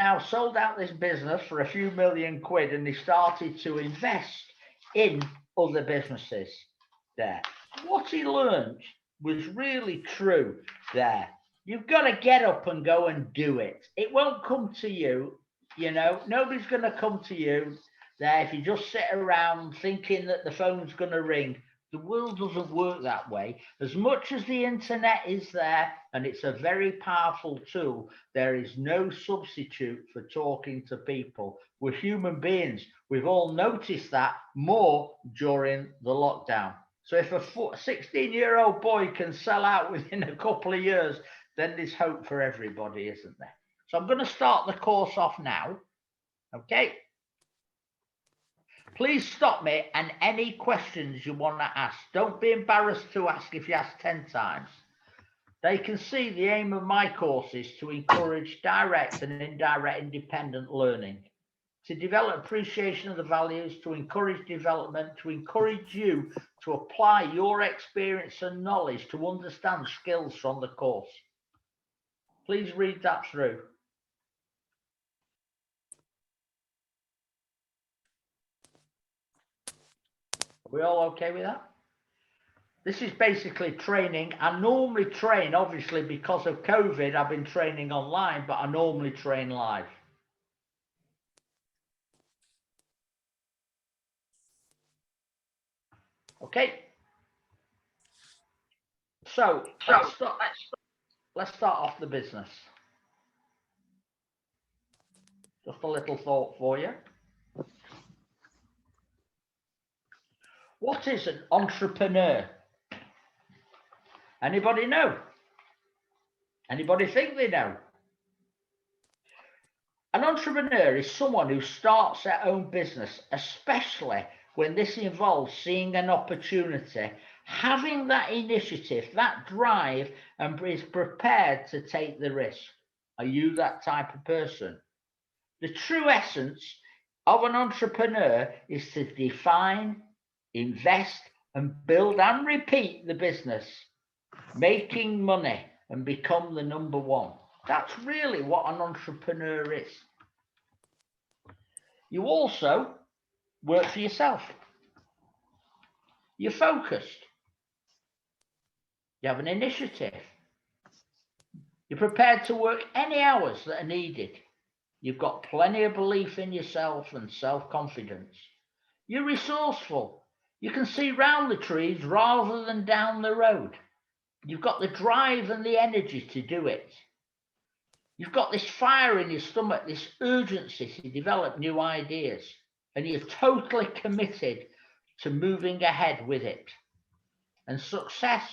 now sold out this business for a few million quid, and he started to invest in other businesses there. What he learned was really true there. You've got to get up and go and do it. It won't come to you, you know, nobody's going to come to you there if you just sit around thinking that the phone's going to ring. The world doesn't work that way. As much as the internet is there, and it's a very powerful tool, there is no substitute for talking to people. We're human beings. We've all noticed that more during the lockdown. So if a 16-year-old boy can sell out within a couple of years, then there's hope for everybody, isn't there? So I'm going to start the course off now. Okay. Please stop me and any questions you want to ask. Don't be embarrassed to ask if you ask 10 times. They can see the aim of my course is to encourage direct and indirect independent learning, to develop appreciation of the values, to encourage development, to encourage you to apply your experience and knowledge to understand skills from the course. Please read that through. Are we all okay with that? This is basically training. I normally train, obviously, because of COVID, I've been training online, but I normally train live. Okay. So let's start off the business. Just a little thought for you. What is an entrepreneur? Anybody know? Anybody think they know? An entrepreneur is someone who starts their own business, especially when this involves seeing an opportunity, having that initiative, that drive, and is prepared to take the risk. Are you that type of person? The true essence of an entrepreneur is to define, invest, and build and repeat the business, making money and become the number one. That's really what an entrepreneur is. You also work for yourself. You're focused. You have an initiative. You're prepared to work any hours that are needed. You've got plenty of belief in yourself and self-confidence. You're resourceful. You can see round the trees rather than down the road. You've got the drive and the energy to do it. You've got this fire in your stomach, this urgency to develop new ideas, and you're totally committed to moving ahead with it. And success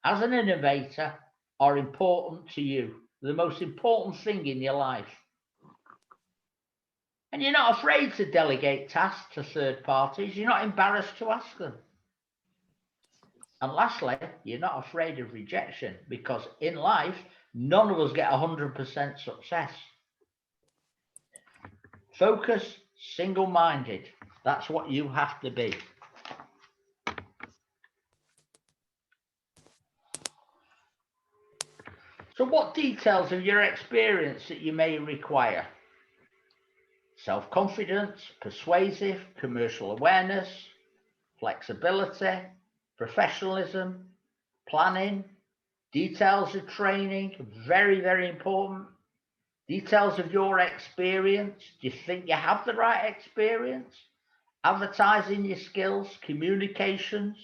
as an innovator are important to you, the most important thing in your life. And you're not afraid to delegate tasks to third parties. You're not embarrassed to ask them. And lastly, you're not afraid of rejection, because in life, none of us get 100% success. Focus, single-minded. That's what you have to be. So what details of your experience that you may require? Self-confidence, persuasive, commercial awareness, flexibility, professionalism, planning, details of training, very, very important. Details of your experience. Do you think you have the right experience? Advertising your skills, communications,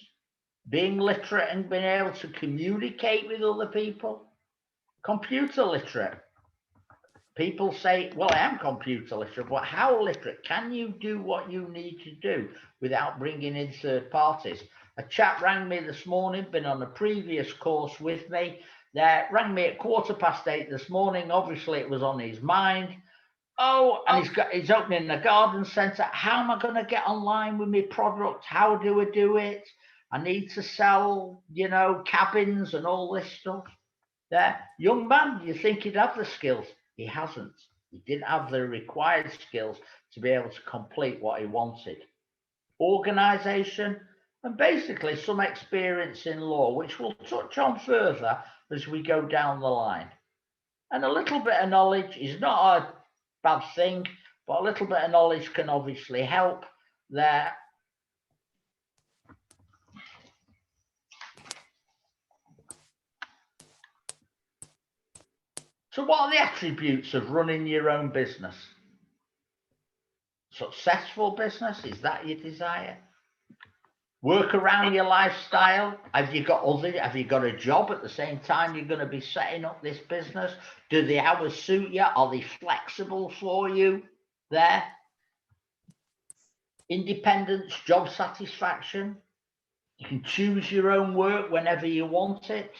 being literate and being able to communicate with other people. Computer literate. People say, well, I am computer literate, but how literate? Can you do what you need to do without bringing in third parties? A chap rang me this morning, been on a previous course with me. Rang me at 8:15 this morning. Obviously, it was on his mind. Oh, and he's opening a garden centre. How am I going to get online with my product? How do I do it? I need to sell, you know, cabins and all this stuff. Young man, you think he'd have the skills? He hasn't. He didn't have the required skills to be able to complete what he wanted. Organisation, and basically some experience in law, which we'll touch on further as we go down the line. And a little bit of knowledge is not bad thing, but a little bit of knowledge can obviously help there. So what are the attributes of running your own business? Successful business, is that your desire? Work around your lifestyle. Have you got a job at the same time you're going to be setting up this business? Do the hours suit you? Are they flexible for you there? Independence, job satisfaction. You can choose your own work whenever you want it.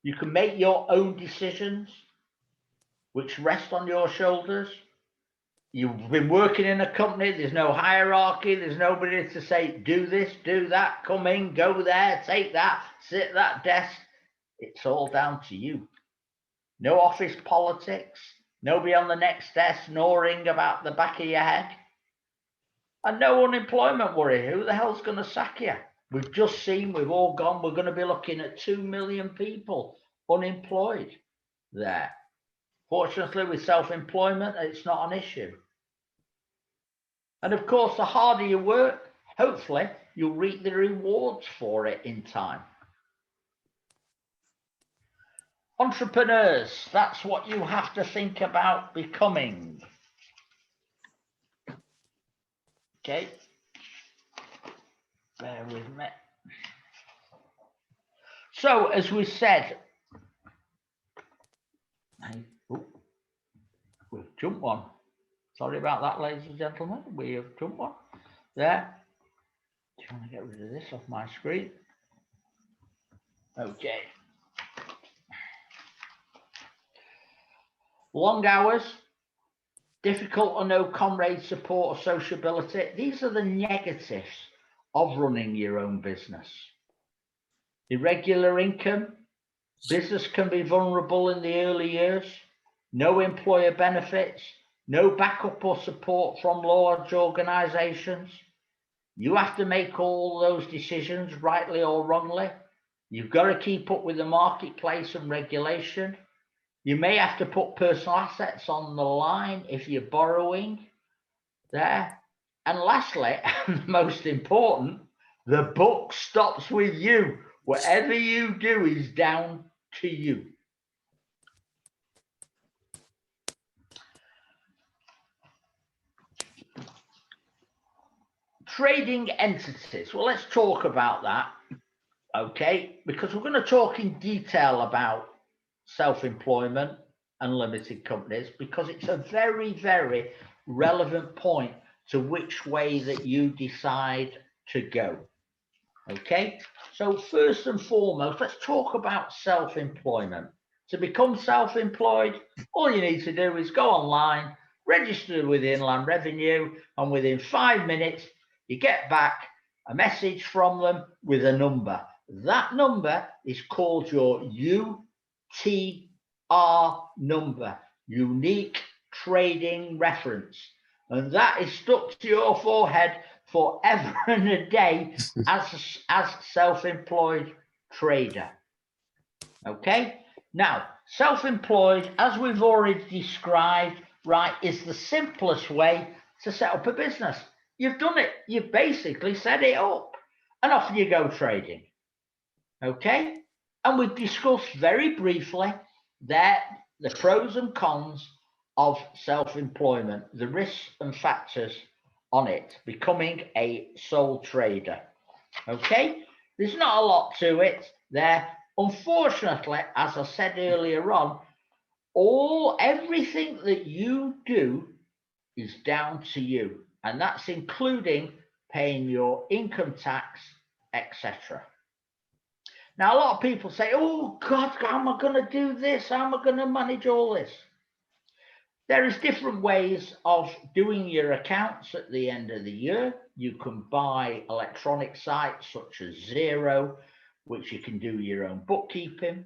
You can make your own decisions, which rest on your shoulders. You've been working in a company, there's no hierarchy, there's nobody to say, do this, do that, come in, go there, take that, sit at that desk. It's all down to you. No office politics, nobody on the next desk snoring about the back of your head. And no unemployment worry. Who the hell's going to sack you? We've just seen, we've all gone, we're going to be looking at 2 million people unemployed there. Fortunately, with self-employment, it's not an issue. And of course, the harder you work, hopefully, you'll reap the rewards for it in time. Entrepreneurs, that's what you have to think about becoming. Okay. Bear with me. So, as we said, we've jumped one. Sorry about that, ladies and gentlemen. We have jumped one. There. Trying to get rid of this off my screen. Okay. Long hours, difficult or no comrade support or sociability. These are the negatives of running your own business. Irregular income. Business can be vulnerable in the early years. No employer benefits. No backup or support from large organizations. You have to make all those decisions, rightly or wrongly. You've got to keep up with the marketplace and regulation. You may have to put personal assets on the line if you're borrowing there. And lastly, and most important, the buck stops with you. Whatever you do is down to you. Trading entities. Well, let's talk about that, okay? Because we're going to talk in detail about self-employment and limited companies, because it's a very, very relevant point to which way that you decide to go, okay? So first and foremost, let's talk about self-employment. To become self-employed, all you need to do is go online, register with Inland Revenue, and within 5 minutes, you get back a message from them with a number. That number is called your UTR number, Unique Trading Reference. And that is stuck to your forehead forever and a day as self-employed trader. Okay? Now, self-employed, as we've already described, right, is the simplest way to set up a business. You've done it. You've basically set it up. And off you go trading. Okay? And we've discussed very briefly that the pros and cons of self-employment, the risks and factors on it, becoming a sole trader. Okay? There's not a lot to it there. Unfortunately, as I said earlier on, everything that you do is down to you. And that's including paying your income tax, etc. Now, a lot of people say, oh, God, how am I going to do this? How am I going to manage all this? There is different ways of doing your accounts at the end of the year. You can buy electronic sites such as Xero, which you can do your own bookkeeping.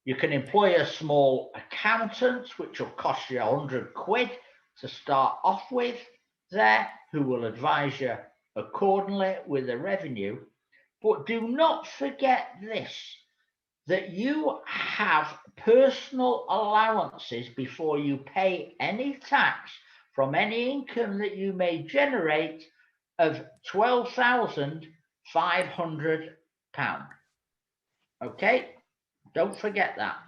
You can employ a small accountant, which will cost you 100 quid to start off with there, who will advise you accordingly with the revenue. But do not forget this, that you have personal allowances before you pay any tax from any income that you may generate of £12,500. Okay, don't forget that.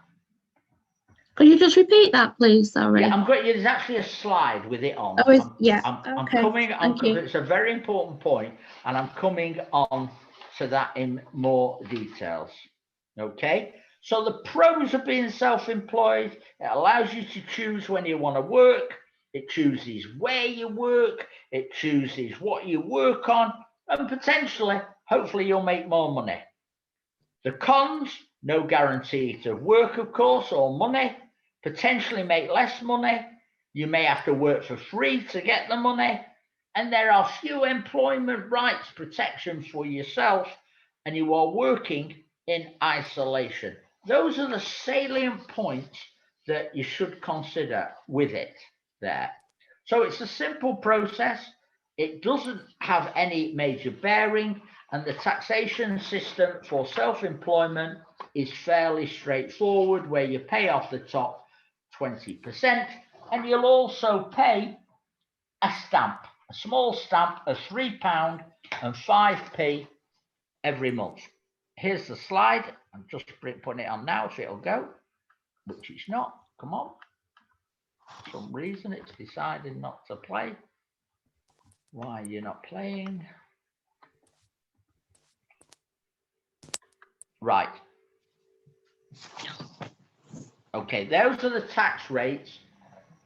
Could you just repeat that, please? Sorry. Yeah, I'm great. There's actually a slide with it on. Oh, yeah. I'm okay. coming on. Thank you. It's a very important point, and I'm coming on to that in more details. Okay. So the pros of being self-employed, it allows you to choose when you want to work. It chooses where you work. It chooses what you work on, and potentially, hopefully, you'll make more money. The cons: no guarantee to work, of course, or money. Potentially make less money. You may have to work for free to get the money. And there are few employment rights protections for yourself, and you are working in isolation. Those are the salient points that you should consider with it there. So it's a simple process. It doesn't have any major bearing, and the taxation system for self-employment is fairly straightforward, where you pay off the top 20%, and you'll also pay a stamp, a small stamp of £3 and 5p every month. Here's the slide. I'm just putting it on now if it'll go, which it's not. Come on. For some reason it's decided not to play. Why are you not playing? Right. Okay, those are the tax rates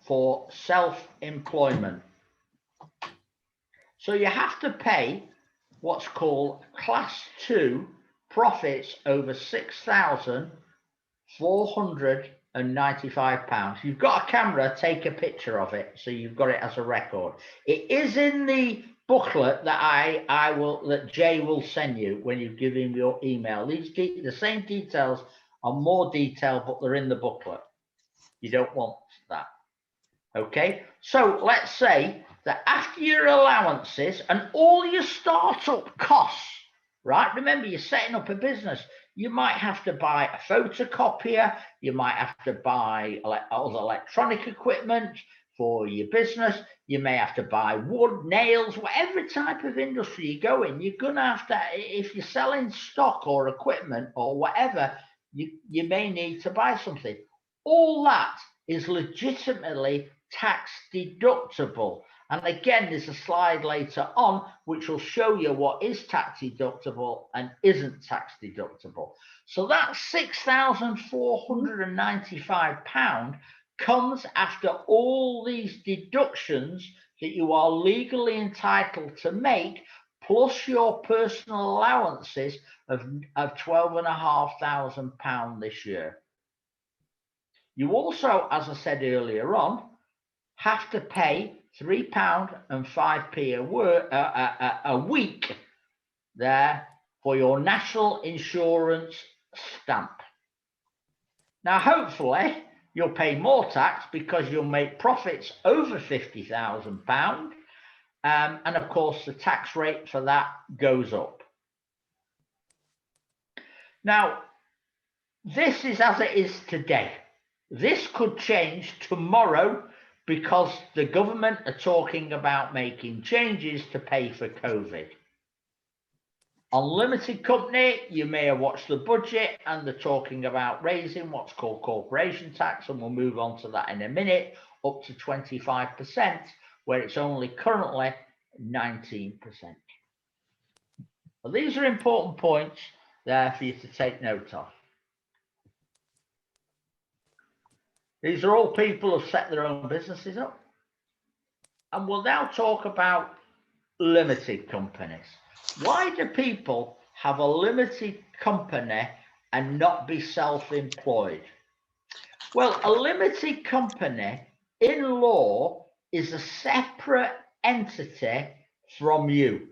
for self-employment. So you have to pay what's called Class 2 profits over £6,495. You've got a camera, take a picture of it so you've got it as a record. It is in the booklet that that Jay will send you when you give him your email. The same details are more detailed, but they're in the booklet. You don't want that. Okay, so let's say that after your allowances and all your startup costs, right? Remember, you're setting up a business. You might have to buy a photocopier. You might have to buy other electronic equipment for your business. You may have to buy wood, nails, whatever type of industry you go in. You're going to have to, if you're selling stock or equipment or whatever, you may need to buy something. All that is legitimately tax deductible. And again, there's a slide later on which will show you what is tax deductible and isn't tax deductible. So that £6,495 comes after all these deductions that you are legally entitled to make, plus your personal allowances of £12,500 this year. You also, as I said earlier on, have to pay £3 and 5p a week there for your national insurance stamp. Now, hopefully, you'll pay more tax because you'll make profits over £50,000. And of course, the tax rate for that goes up. Now, this is as it is today. This could change tomorrow because the government are talking about making changes to pay for COVID. Unlimited company, you may have watched the budget and they're talking about raising what's called corporation tax, and we'll move on to that in a minute, up to 25%, where it's only currently 19%. Well, these are important points there for you to take note of. These are all people who've set their own businesses up. And we'll now talk about limited companies. Why do people have a limited company and not be self-employed? Well, a limited company in law is a separate entity from you.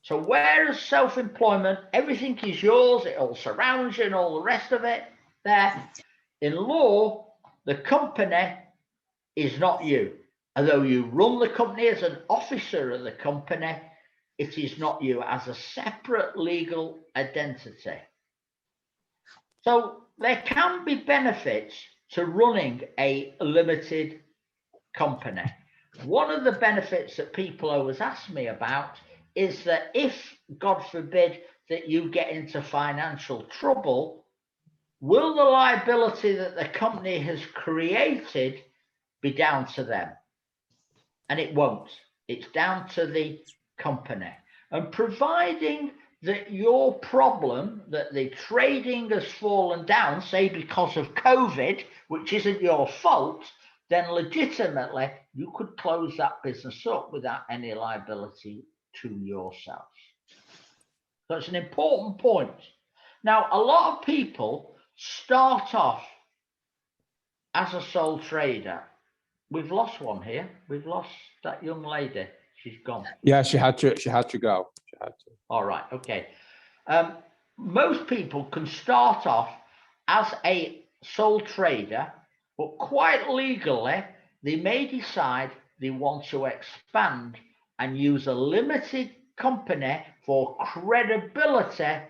So whereas self-employment, everything is yours, it all surrounds you and all the rest of it there. In law, the company is not you. Although you run the company as an officer of the company, it is not you as a separate legal identity. So there can be benefits to running a limited company. One of the benefits that people always ask me about is that if, God forbid, that you get into financial trouble, will the liability that the company has created be down to them? And it won't. It's down to the company. And providing that your problem, that the trading has fallen down, say because of COVID, which isn't your fault, then legitimately you could close that business up without any liability to yourself. So it's an important point. Now, a lot of people start off as a sole trader. We've lost one here. We've lost that young lady. She's gone. Yeah, she had to go. She had to. All right, okay. Most people can start off as a sole trader, but quite legally, they may decide they want to expand and use a limited company for credibility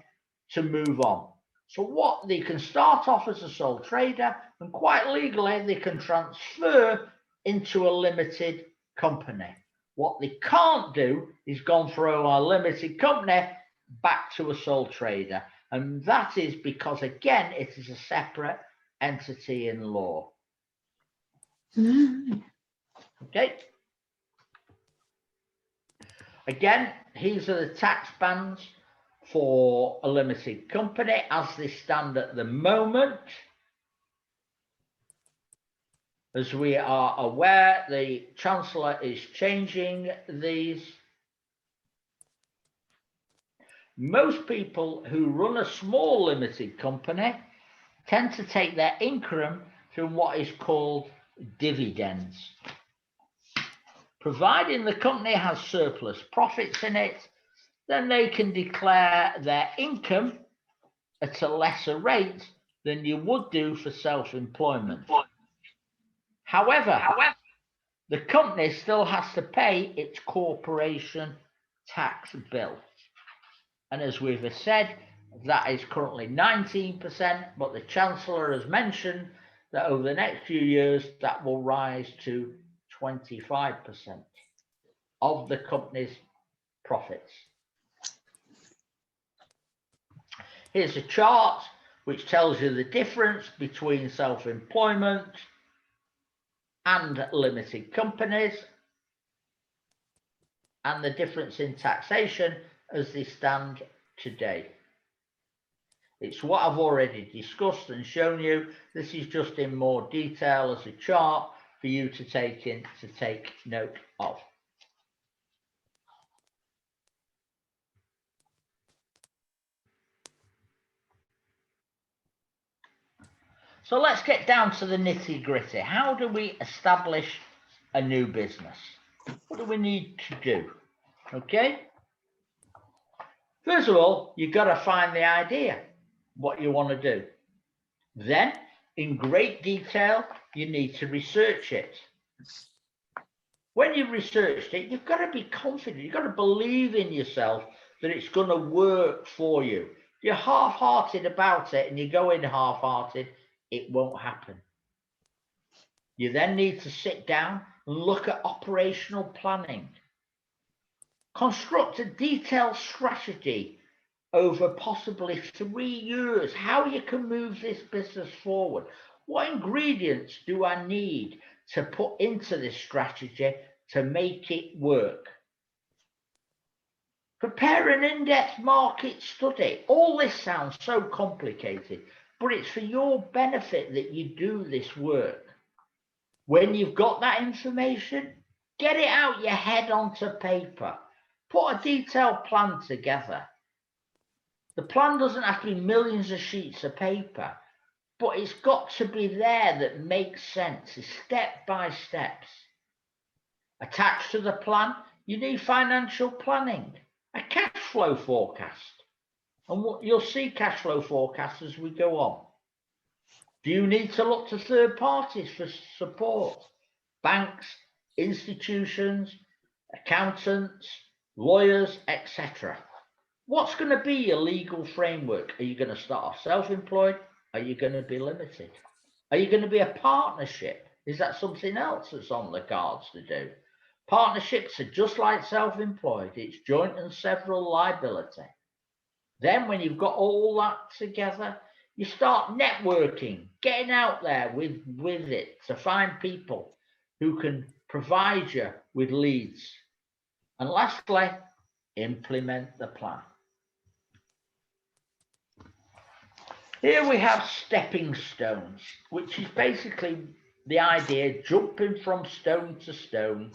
to move on. So what they can start off as a sole trader, and quite legally, they can transfer into a limited company. What they can't do is go from a limited company back to a sole trader. And that is because, again, it is a separate entity in law. Okay. Again, these are the tax bands for a limited company as they stand at the moment. As we are aware, the Chancellor is changing these. Most people who run a small limited company tend to take their income from what is called dividends. Providing the company has surplus profits in it, then they can declare their income at a lesser rate than you would do for self-employment. However, the company still has to pay its corporation tax bill. And as we've said, that is currently 19%, but the Chancellor has mentioned that over the next few years, that will rise to 25% of the company's profits. Here's a chart which tells you the difference between self-employment and limited companies, and the difference in taxation as they stand today. It's what I've already discussed and shown you. This is just in more detail as a chart for you to take note of. So let's get down to the nitty-gritty. How do we establish a new business? What do we need to do? Okay. First of all, you've got to find the idea, what you want to do. Then, in great detail, you need to research it. When you've researched it, you've got to be confident. You've got to believe in yourself that it's going to work for you. If you're half-hearted about it and you go in half-hearted, it won't happen. You then need to sit down and look at operational planning. Construct a detailed strategy over possibly 3 years, how you can move this business forward. What ingredients do I need to put into this strategy to make it work? Prepare an in-depth market study. All this sounds so complicated, but it's for your benefit that you do this work. When you've got that information, get it out your head onto paper. Put a detailed plan together. The plan doesn't have to be millions of sheets of paper, but it's got to be there that makes sense, step by steps. Attached to the plan, you need financial planning, a cash flow forecast. And you'll see cash flow forecasts as we go on. Do you need to look to third parties for support? Banks, institutions, accountants, lawyers, etc. What's going to be your legal framework? Are you going to start off self-employed? Are you going to be limited? Are you going to be a partnership? Is that something else that's on the cards to do? Partnerships are just like self-employed. It's joint and several liability. Then when you've got all that together, you start networking, getting out there with it to find people who can provide you with leads. And lastly, implement the plan. Here we have stepping stones, which is basically the idea, jumping from stone to stone.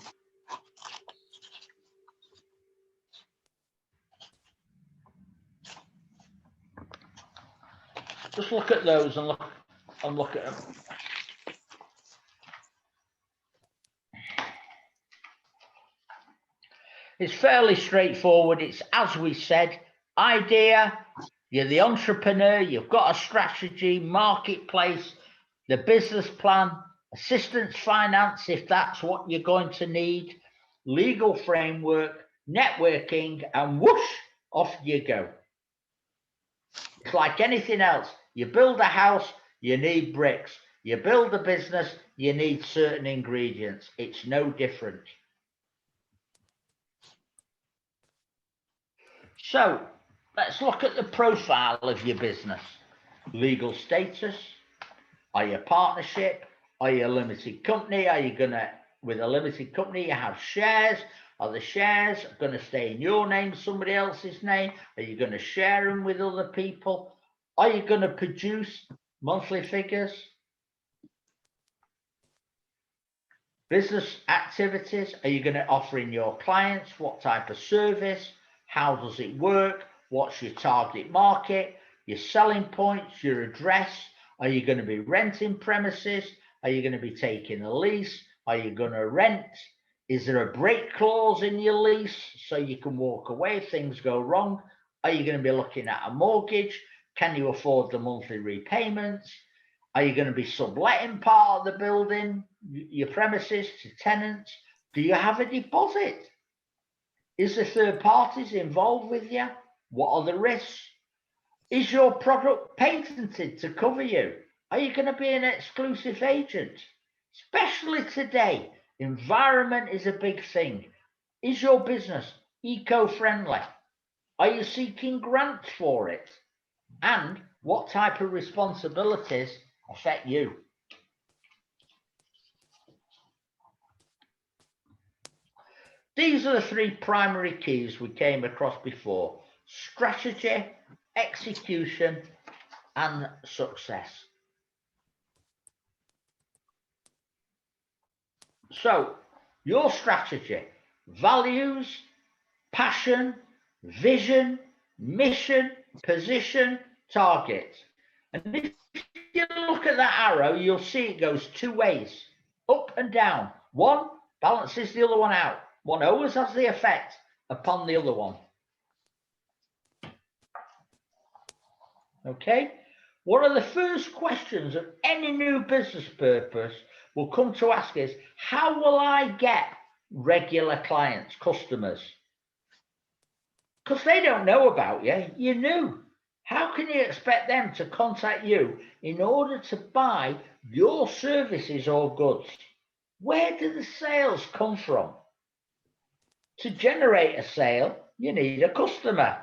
Just look at those and look at them. It's fairly straightforward. It's, as we said, idea, you're the entrepreneur, you've got a strategy, marketplace, the business plan, assistance finance, if that's what you're going to need, legal framework, networking, and whoosh, off you go. It's like anything else. You build a house, you need bricks. You build a business, you need certain ingredients. It's no different. So let's look at the profile of your business. Legal status. Are you a partnership? Are you a limited company? Are you going to, with a limited company, you have shares? Are the shares going to stay in your name, somebody else's name? Are you going to share them with other people? Are you going to produce monthly figures? Business activities. Are you going to offer in your clients? What type of service? How does it work? What's your target market? Your selling points, your address? Are you going to be renting premises? Are you going to be taking a lease? Are you going to rent? Is there a break clause in your lease so you can walk away if things go wrong? Are you going to be looking at a mortgage? Can you afford the monthly repayments? Are you going to be subletting part of the building, your premises, to tenants? Do you have a deposit? Is there third parties involved with you? What are the risks? Is your product patented to cover you? Are you going to be an exclusive agent? Especially today, environment is a big thing. Is your business eco-friendly? Are you seeking grants for it? And what type of responsibilities affect you? These are the three primary keys we came across before: strategy, execution, and success. So, your strategy: values, passion, vision, mission, position, target. And if you look at that arrow, you'll see it goes two ways, up and down. One balances the other one out. One always has the effect upon the other one. Okay? One of the first questions of any new business purpose will come to ask is, how will I get regular clients, customers? Because they don't know about you, you're new. How can you expect them to contact you in order to buy your services or goods? Where do the sales come from? To generate a sale, you need a customer.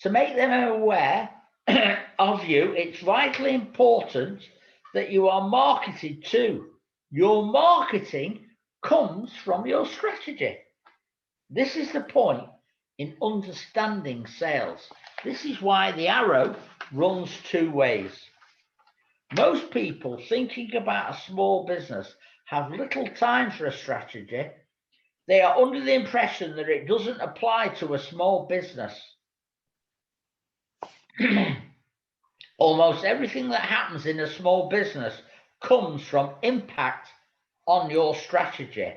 To make them aware of you, it's vitally important that you are marketed to. Your marketing comes from your strategy. This is the point in understanding sales. This is why the arrow runs two ways. Most people thinking about a small business have little time for a strategy. They are under the impression that it doesn't apply to a small business. Almost everything that happens in a small business comes from impact on your strategy.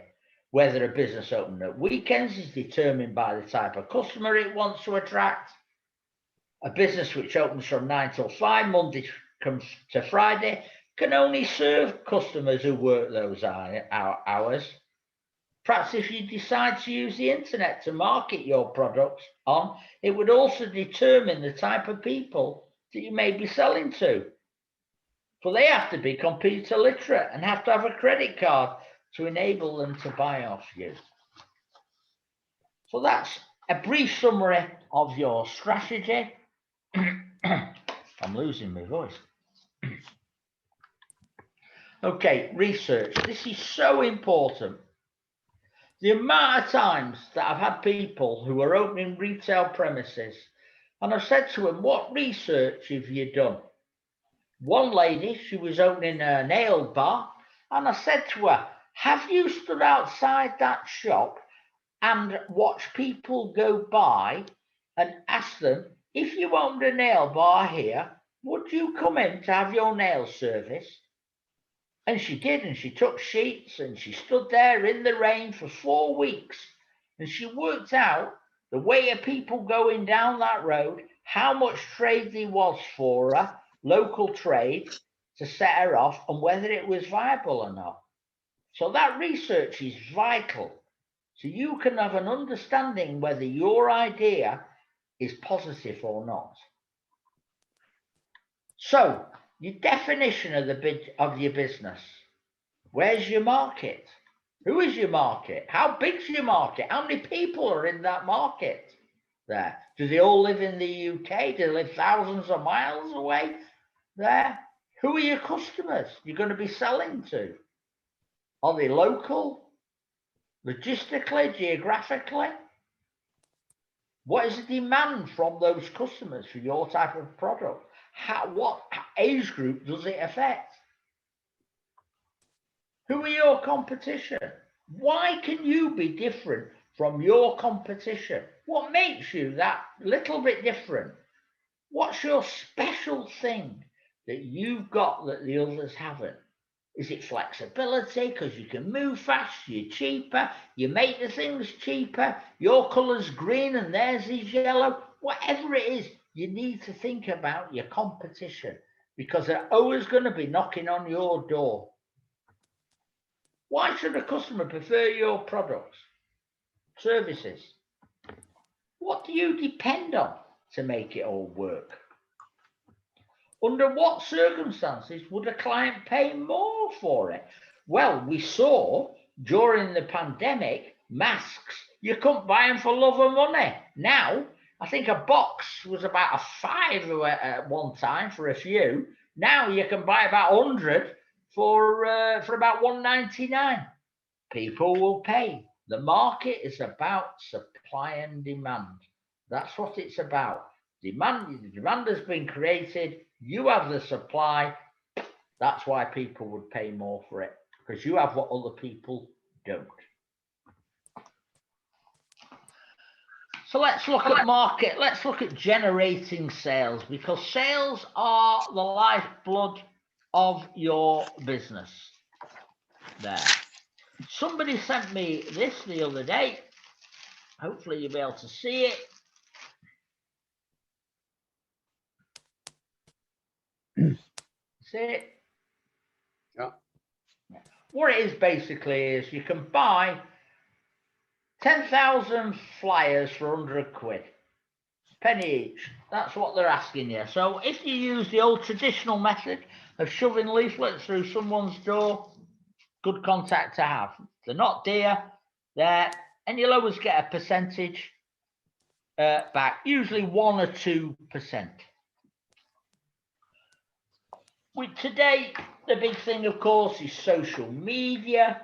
Whether a business open at weekends is determined by the type of customer it wants to attract. A business which opens from 9 till 5, Monday to Friday, can only serve customers who work those hours. Perhaps if you decide to use the internet to market your products on, it would also determine the type of people that you may be selling to. For they have to be computer literate and have to have a credit card to enable them to buy off you. So that's a brief summary of your strategy. I'm losing my voice. Okay, research. This is so important. The amount of times that I've had people who are opening retail premises and I've said to them, what research have you done? One lady, she was opening a nail bar, and I said to her, have you stood outside that shop and watched people go by and ask them, if you owned a nail bar here, would you come in to have your nails serviced? And she did, and she took sheets and she stood there in the rain for 4 weeks, and she worked out the way of people going down that road, how much trade there was for her, local trade, to set her off, and whether it was viable or not. So that research is vital. So you can have an understanding whether your idea is positive or not. So your definition of your business. Where's your market? Who is your market? How big's your market? How many people are in that market there? Do they all live in the UK? Do they live thousands of miles away there? Who are your customers you're going to be selling to? Are they local? Logistically? Geographically? What is the demand from those customers for your type of product? What age group does it affect? Who are your competition? Why can you be different from your competition? What makes you that little bit different? What's your special thing that you've got that the others haven't? Is it flexibility because you can move fast, you're cheaper, you make the things cheaper, your colour's green and theirs is yellow? Whatever it is, you need to think about your competition because they're always going to be knocking on your door. Why should a customer prefer your products, services? What do you depend on to make it all work? Under what circumstances would a client pay more for it? Well, we saw during the pandemic, masks, you couldn't buy them for love or money. Now, I think a box was about £5 at one time for a few. Now you can buy about 100 for about £1.99. People will pay. The market is about supply and demand. That's what it's about. The demand has been created. You have the supply. That's why people would pay more for it, because you have what other people don't. So let's look at market. Let's look at generating sales, because sales are the lifeblood of your business. There. Somebody sent me this the other day. Hopefully you'll be able to see it. See it? Yeah. What it is basically is you can buy 10,000 flyers for 100 quid. Penny each. That's what they're asking you. So if you use the old traditional method of shoving leaflets through someone's door, good contact to have. They're not dear, and you'll always get a percentage back, usually 1 or 2%. Today, the big thing, of course, is social media.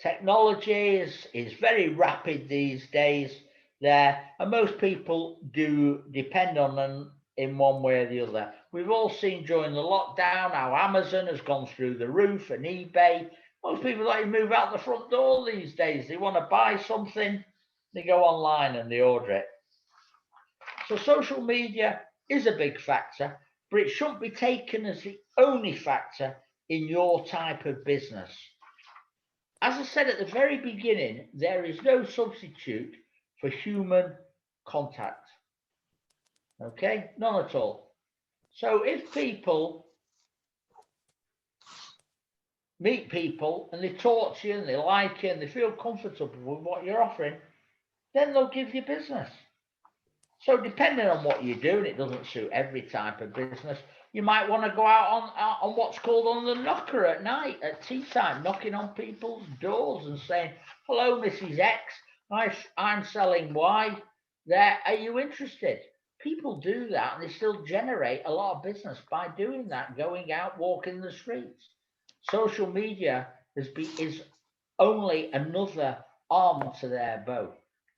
Technology is very rapid these days and most people do depend on them in one way or the other. We've all seen during the lockdown how Amazon has gone through the roof and eBay. Most people don't even move out the front door these days. They want to buy something, they go online and they order it. So social media is a big factor, but it shouldn't be taken as the only factor in your type of business. As I said at the very beginning, there is no substitute for human contact. Okay, none at all. So if people meet people and they talk to you and they like you and they feel comfortable with what you're offering, then they'll give you business. So depending on what you do, and it doesn't suit every type of business, You might want to go out on what's called on the knocker at night, at tea time, knocking on people's doors and saying, hello, Mrs. X, I'm selling Y. There, are you interested? People do that and they still generate a lot of business by doing that, going out, walking the streets. Social media is only another arm to their bow.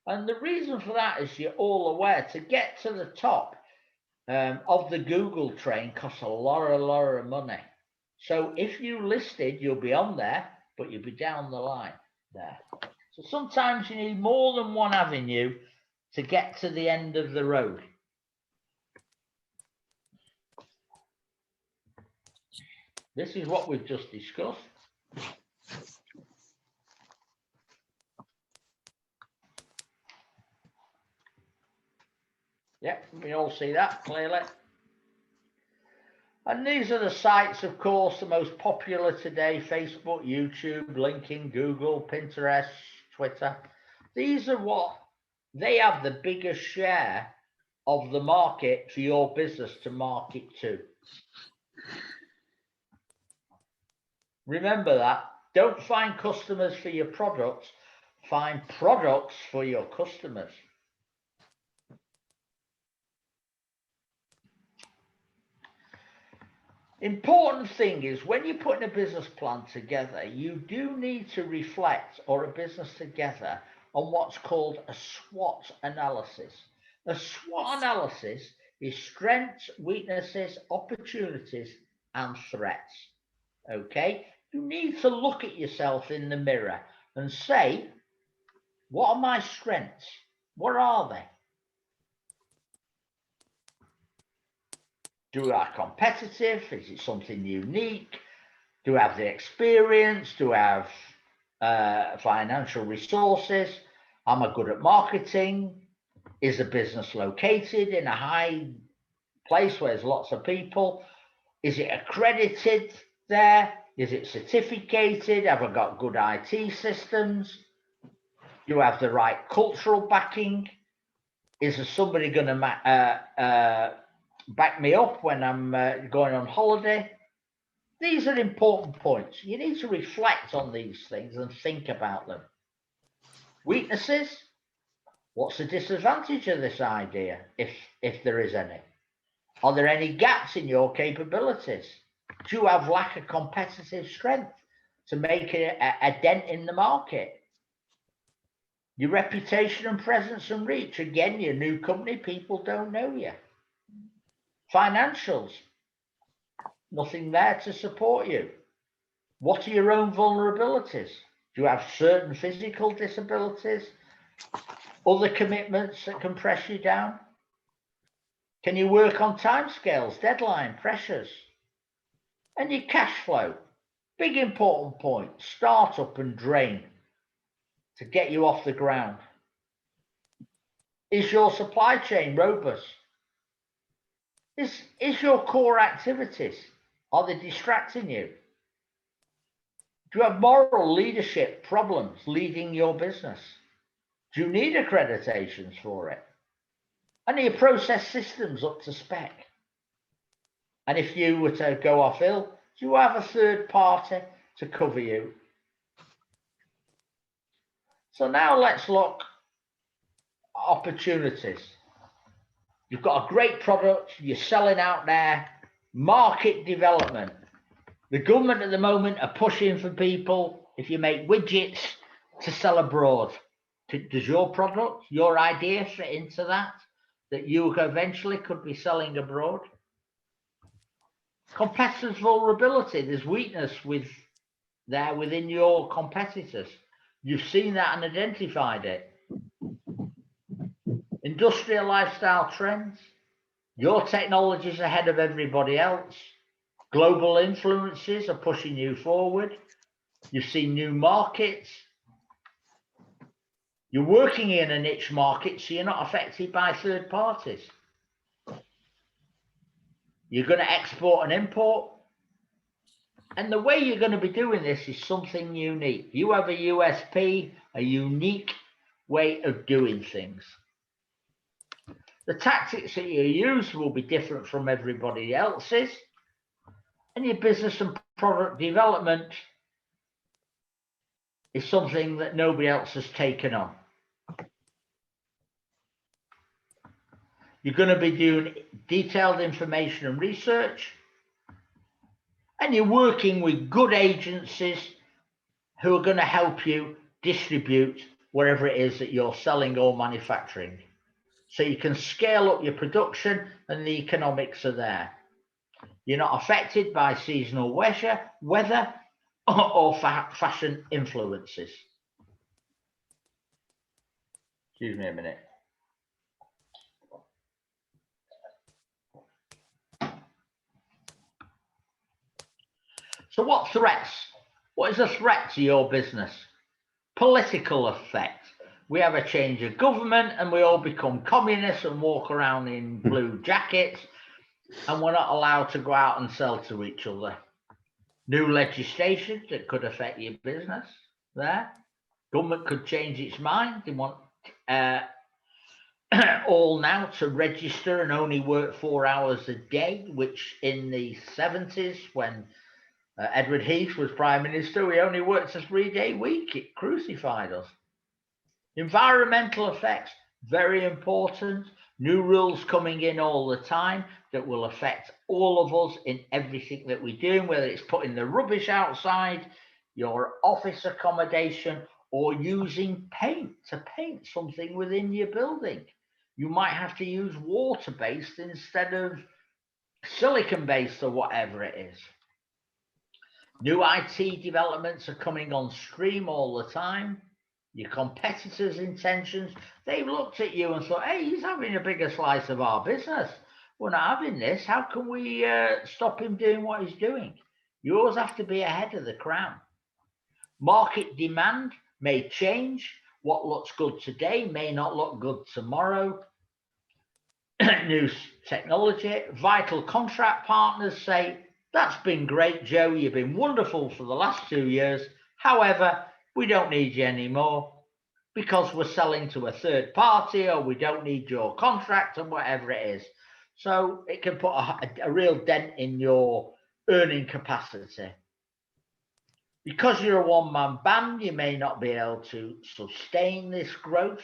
And the reason for that is you're all aware, to get to the top of the Google train costs a lot of money. So if you listed, you'll be on there, but you'll be down the line there. So sometimes you need more than one avenue to get to the end of the road. This is what we've just discussed. Yeah, we all see that clearly. And these are the sites, of course, the most popular today: Facebook, YouTube, LinkedIn, Google, Pinterest, Twitter. These are what they have the biggest share of the market for your business to market to. Remember that. Don't find customers for your products, find products for your customers. Important thing is, when you're putting a business plan together, you do need to reflect, or a business together, on what's called a SWOT analysis. A SWOT analysis is strengths, weaknesses, opportunities, and threats. Okay? You need to look at yourself in the mirror and say, what are my strengths? What are they? Do I competitive? Is it something unique? Do I have the experience? Do I have financial resources? Am I good at marketing? Is the business located in a high place where there's lots of people? Is it accredited there? Is it certificated? Have I got good IT systems? Do I have the right cultural backing? Is there somebody going to back me up when I'm going on holiday? These are important points. You need to reflect on these things and think about them. Weaknesses. What's the disadvantage of this idea, if there is any? Are there any gaps in your capabilities? Do you have lack of competitive strength to make a dent in the market? Your reputation and presence and reach. Again, your new company, people don't know you. Financials. Nothing there to support you. What are your own vulnerabilities? Do you have certain physical disabilities? Other commitments that can press you down? Can you work on timescales, deadline, pressures? And your cash flow. Big important point. Start up and drain to get you off the ground. Is your supply chain robust? Is your core activities, are they distracting you? Do you have moral leadership problems leading your business? Do you need accreditations for it? And are your process systems up to spec? And if you were to go off ill, do you have a third party to cover you? So now let's look at opportunities. You've got a great product, you're selling out there, market development. The government at the moment are pushing for people, if you make widgets, to sell abroad. Does your product, your idea fit into that you eventually could be selling abroad? Competitors' vulnerability, there's weakness within your competitors. You've seen that and identified it. Industrial lifestyle trends. Your technology is ahead of everybody else. Global influences are pushing you forward. You've seen new markets. You're working in a niche market, so you're not affected by third parties. You're going to export and import. And the way you're going to be doing this is something unique. You have a USP, a unique way of doing things. The tactics that you use will be different from everybody else's. And your business and product development is something that nobody else has taken on. You're going to be doing detailed information and research, and you're working with good agencies who are going to help you distribute whatever it is that you're selling or manufacturing. So you can scale up your production and the economics are there. You're not affected by seasonal weather or fashion influences. Excuse me a minute. So what threats? What is a threat to your business? Political effect. We have a change of government and we all become communists and walk around in blue jackets, and we're not allowed to go out and sell to each other. New legislation that could affect your business there. Government could change its mind. They want all now to register and only work 4 hours a day, which in the 70s, when Edward Heath was Prime Minister, we only worked a 3-day week. It crucified us. Environmental effects, very important. New rules coming in all the time that will affect all of us in everything that we do, whether it's putting the rubbish outside, your office accommodation, or using paint to paint something within your building. You might have to use water-based instead of silicon-based or whatever it is. New IT developments are coming on stream all the time. Your competitors' intentions, they've looked at you and thought, hey, he's having a bigger slice of our business. We're not having this. How can we stop him doing what he's doing? You always have to be ahead of the crowd. Market demand may change. What looks good today may not look good tomorrow. New technology. Vital contract partners say, that's been great, Joe. You've been wonderful for the last 2 years. However, we don't need you anymore because we're selling to a third party, or we don't need your contract, or whatever it is. So it can put a real dent in your earning capacity. Because you're a one-man band, you may not be able to sustain this growth.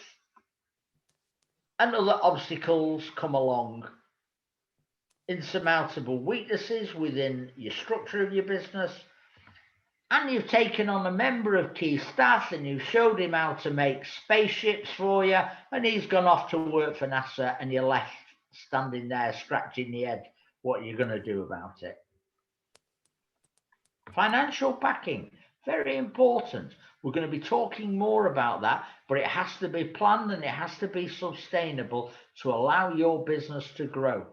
And other obstacles come along. Insurmountable weaknesses within your structure of your business. And you've taken on a member of key staff and you showed him how to make spaceships for you, and he's gone off to work for NASA, and you're left standing there scratching your head. What are you going to do about it? Financial backing, very important. We're going to be talking more about that, but it has to be planned and it has to be sustainable to allow your business to grow.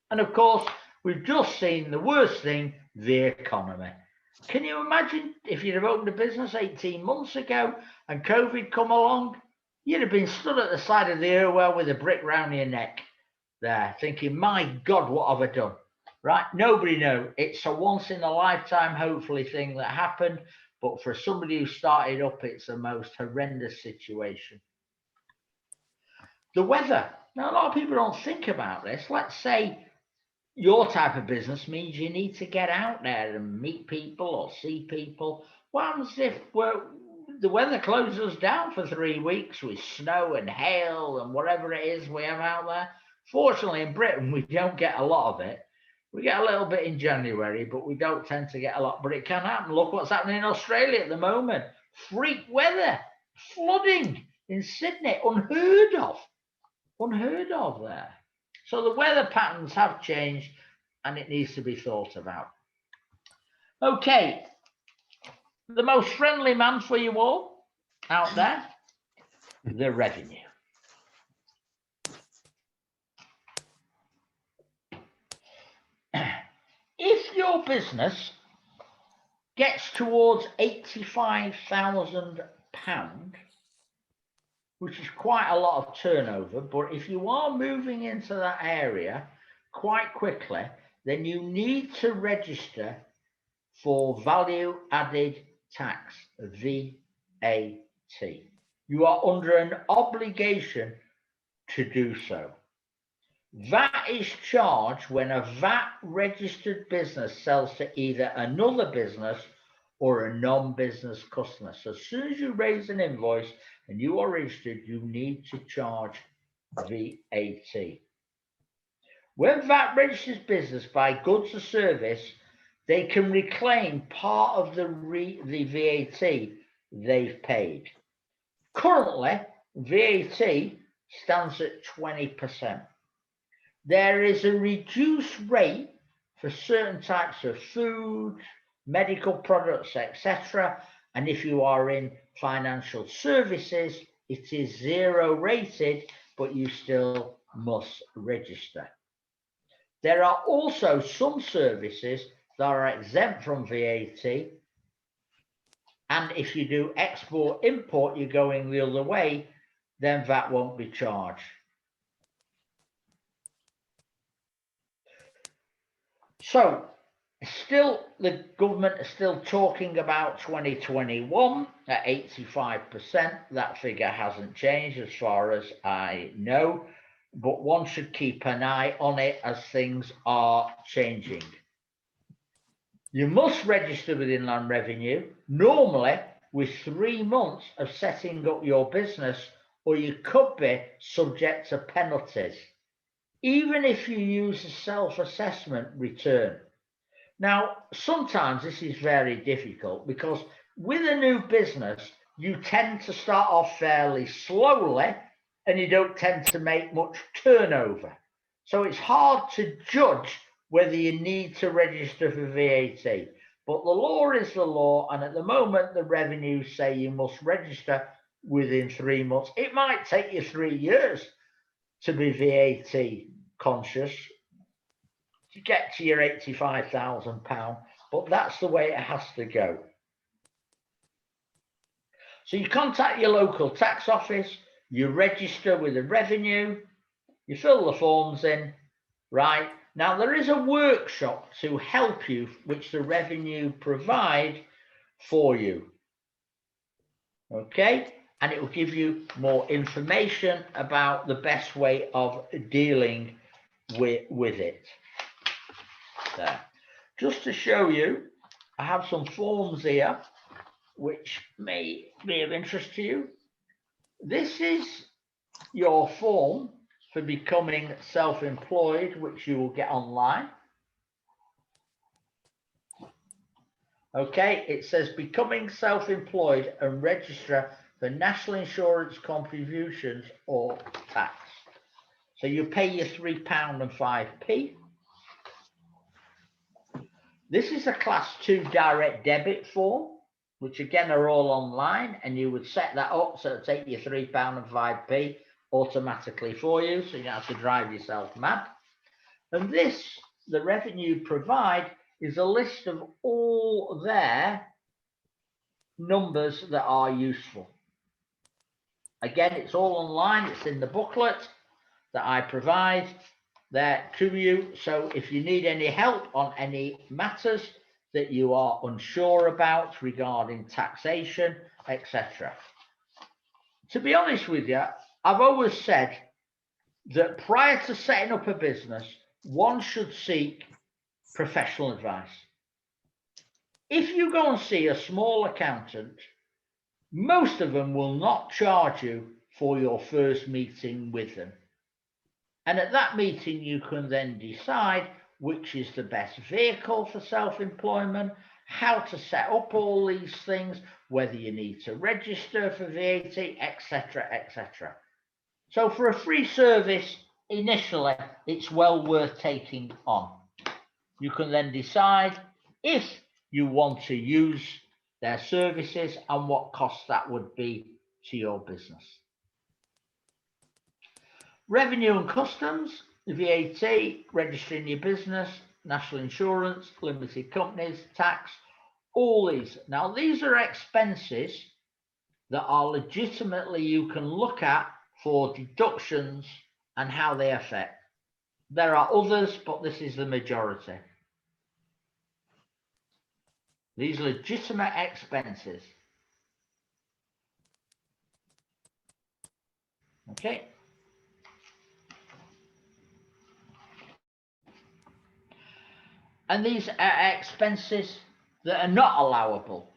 And of course, we've just seen the worst thing, the economy. Can you imagine if you'd have opened a business 18 months ago and COVID come along? You'd have been stood at the side of the airwell with a brick round your neck there, thinking, my God, what have I done? Right? Nobody knows. It's a once in a lifetime, hopefully, thing that happened. But for somebody who started up, it's the most horrendous situation. The weather. Now, a lot of people don't think about this. Let's say your type of business means you need to get out there and meet people or see people. What happens if the weather closes us down for 3 weeks with snow and hail and whatever it is we have out there? Fortunately, in Britain, we don't get a lot of it. We get a little bit in January, but we don't tend to get a lot. But it can happen. Look what's happening in Australia at the moment. Freak weather, flooding in Sydney, unheard of. Unheard of there. So the weather patterns have changed and it needs to be thought about. Okay, the most friendly man for you all out there, the revenue. If your business gets towards £85,000, which is quite a lot of turnover, but if you are moving into that area quite quickly, then you need to register for value added tax, VAT. You are under an obligation to do so. VAT is charged when a VAT registered business sells to either another business or a non-business customer. So as soon as you raise an invoice and you are registered, you need to charge VAT. When VAT registers business by goods or service, they can reclaim part of the VAT they've paid. Currently, VAT stands at 20%. There is a reduced rate for certain types of food, medical products, etc. And if you are in financial services, it is 0 rated, but you still must register. There are also some services that are exempt from VAT. And if you do export import, you're going the other way, then VAT won't be charged. So still, the government is still talking about 2021 at 85%. That figure hasn't changed as far as I know, but one should keep an eye on it as things are changing. You must register with Inland Revenue, normally with 3 months of setting up your business, or you could be subject to penalties, even if you use a self-assessment return. Now, sometimes this is very difficult because with a new business, you tend to start off fairly slowly and you don't tend to make much turnover. So it's hard to judge whether you need to register for VAT. But the law is the law, and at the moment, the revenue say you must register within 3 months. It might take you 3 years to be VAT conscious to get to your £85,000, but that's the way it has to go. So you contact your local tax office, you register with the revenue, you fill the forms in, right? Now there is a workshop to help you, which the revenue provide for you, okay? And it will give you more information about the best way of dealing with it. There. Just to show you, I have some forms here which may be of interest to you. This is your form for becoming self-employed, which you will get online. Okay, it says becoming self-employed and register for national insurance contributions or tax. So you pay your £3.05. This is a class 2 direct debit form, which again are all online, and you would set that up so it'll take you £3.05 automatically for you, so you don't have to drive yourself mad. And this, the revenue provide, is a list of all their numbers that are useful. Again, it's all online, it's in the booklet that I provide there to you. So if you need any help on any matters that you are unsure about regarding taxation, etc. To be honest with you, I've always said that prior to setting up a business, one should seek professional advice. If you go and see a small accountant, most of them will not charge you for your first meeting with them. And at that meeting, you can then decide which is the best vehicle for self-employment, how to set up all these things, whether you need to register for VAT, etc., etc. So for a free service, initially, it's well worth taking on. You can then decide if you want to use their services and what cost that would be to your business. Revenue and customs, VAT, registering your business, national insurance, limited companies, tax, all these. Now, these are expenses that are legitimately you can look at for deductions and how they affect. There are others, but this is the majority. These legitimate expenses. Okay. And these are expenses that are not allowable.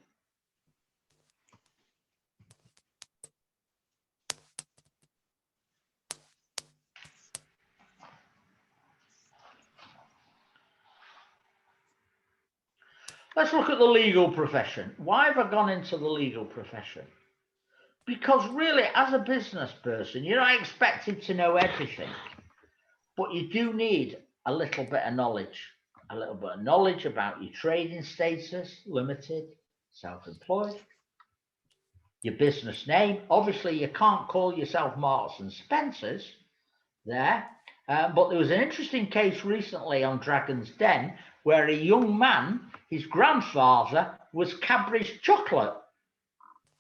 Let's look at the legal profession. Why have I gone into the legal profession? Because really, as a business person, you're not expected to know everything, but you do need a little bit of knowledge. A little bit of knowledge about your trading status, limited, self-employed, your business name. Obviously, you can't call yourself Marks and Spencers there, but there was an interesting case recently on Dragon's Den where a young man, his grandfather was Cadbury's chocolate,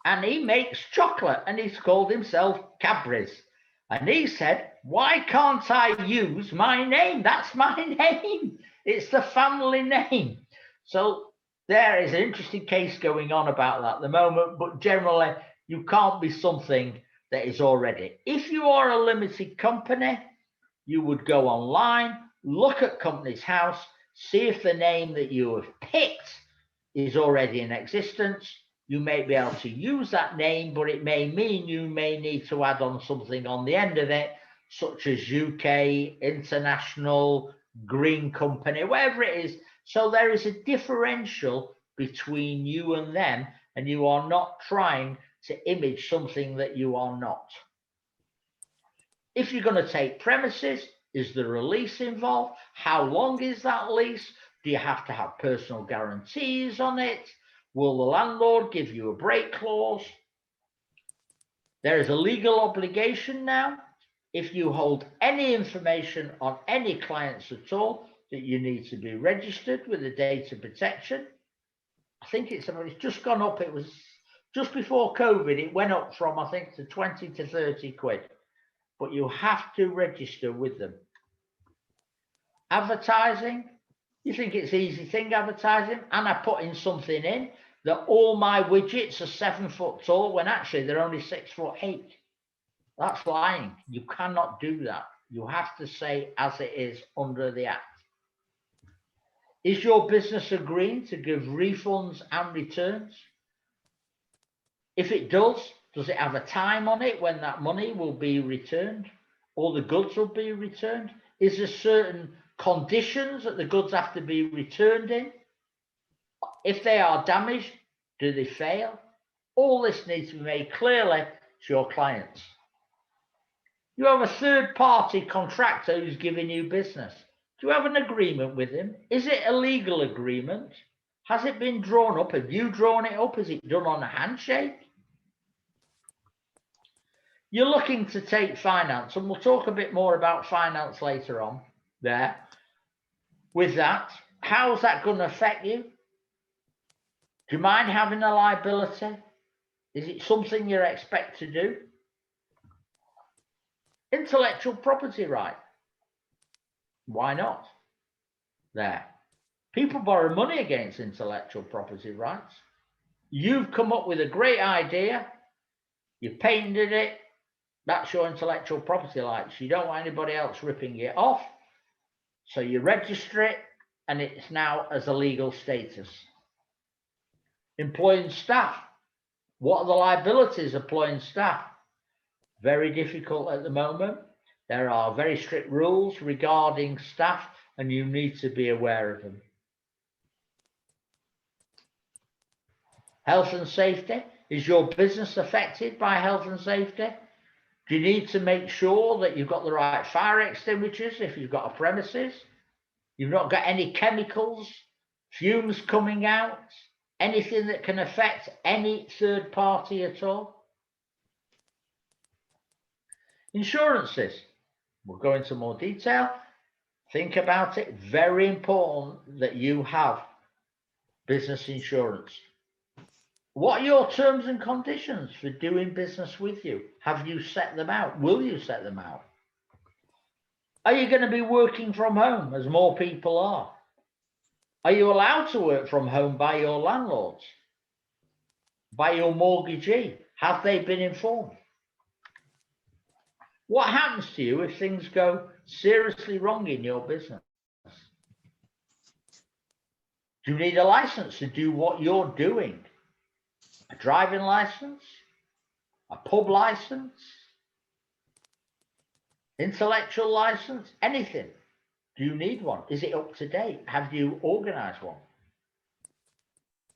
and he makes chocolate, and he's called himself Cadbury's. And he said, why can't I use my name? That's my name. It's the family name. So there is an interesting case going on about that at the moment, but generally you can't be something that is already. If you are a limited company, you would go online, look at Companies House, see if the name that you have picked is already in existence. You may be able to use that name, but it may mean you may need to add on something on the end of it, such as UK, international, green company, whatever it is. So there is a differential between you and them, and you are not trying to image something that you are not. If you're going to take premises, is there a lease involved? How long is that lease? Do you have to have personal guarantees on it? Will the landlord give you a break clause? There is a legal obligation now, if you hold any information on any clients at all, that you need to be registered with the data protection. I think it's just gone up. It was just before COVID. It went up from, I think, to 20 to 30 quid. But you have to register with them. Advertising, you think it's an easy thing, advertising, and I put in something in that all my widgets are 7 foot tall when actually they're only 6'8". That's lying. You cannot do that. You have to say as it is under the Act. Is your business agreeing to give refunds and returns? If it does it have a time on it when that money will be returned or the goods will be returned? Is there certain conditions that the goods have to be returned in? If they are damaged, do they fail? All this needs to be made clearly to your clients. You have a third-party contractor who's giving you business. Do you have an agreement with him? Is it a legal agreement? Has it been drawn up? Have you drawn it up? Is it done on a handshake? You're looking to take finance, and we'll talk a bit more about finance later on there. With that, how's that going to affect you? Do you mind having a liability? Is it something you expect to do? Intellectual property right. Why not? There. People borrow money against intellectual property rights. You've come up with a great idea. You patented it. That's your intellectual property rights. You don't want anybody else ripping it off. So you register it, and it's now as a legal status. Employing staff. What are the liabilities of employing staff? Very difficult at the moment. There are very strict rules regarding staff, and you need to be aware of them. Health and safety. Is your business affected by health and safety? Do you need to make sure that you've got the right fire extinguishers if you've got a premises? You've not got any chemicals, fumes coming out, anything that can affect any third party at all? Insurances. We'll go into more detail. Think about it. Very important that you have business insurance. What are your terms and conditions for doing business with you? Have you set them out? Will you set them out? Are you going to be working from home, as more people are? Are you allowed to work from home by your landlords? By your mortgagee? Have they been informed? What happens to you if things go seriously wrong in your business? Do you need a license to do what you're doing? A driving license? A pub license? Intellectual license? Anything? Do you need one? Is it up to date? Have you organized one?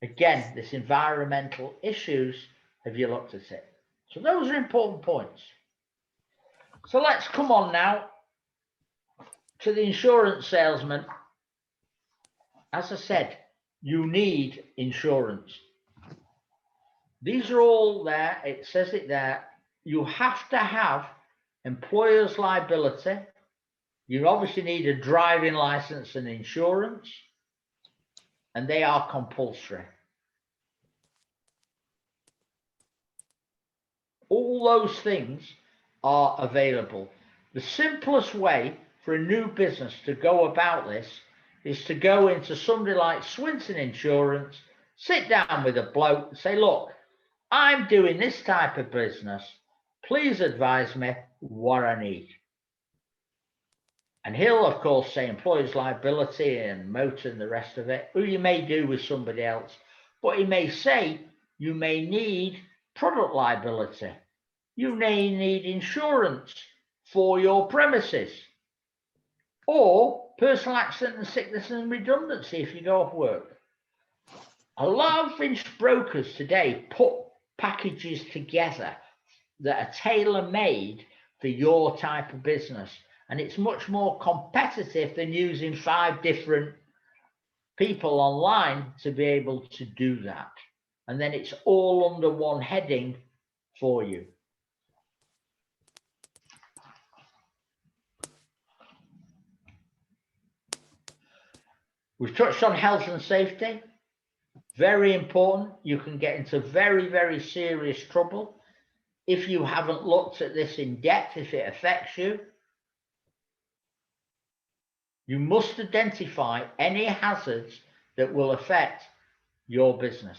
Again, this environmental issues, have you looked at it? So those are important points. So let's come on now to the insurance salesman. As I said, you need insurance. These are all there. It says it there. You have to have employer's liability. You obviously need a driving license and insurance, and they are compulsory. All those things are available. The simplest way for a new business to go about this is to go into somebody like Swinton Insurance, sit down with a bloke and say, look, I'm doing this type of business. Please advise me what I need. And he'll, of course, say employer's liability and motor and the rest of it, who you may do with somebody else. But he may say you may need product liability. You may need insurance for your premises, or personal accident and sickness and redundancy if you go off work. A lot of brokers today put packages together that are tailor-made for your type of business, and it's much more competitive than using 5 different people online to be able to do that. And then it's all under one heading for you. We've touched on health and safety. Very important. You can get into very, very serious trouble if you haven't looked at this in depth, if it affects you. You must identify any hazards that will affect your business.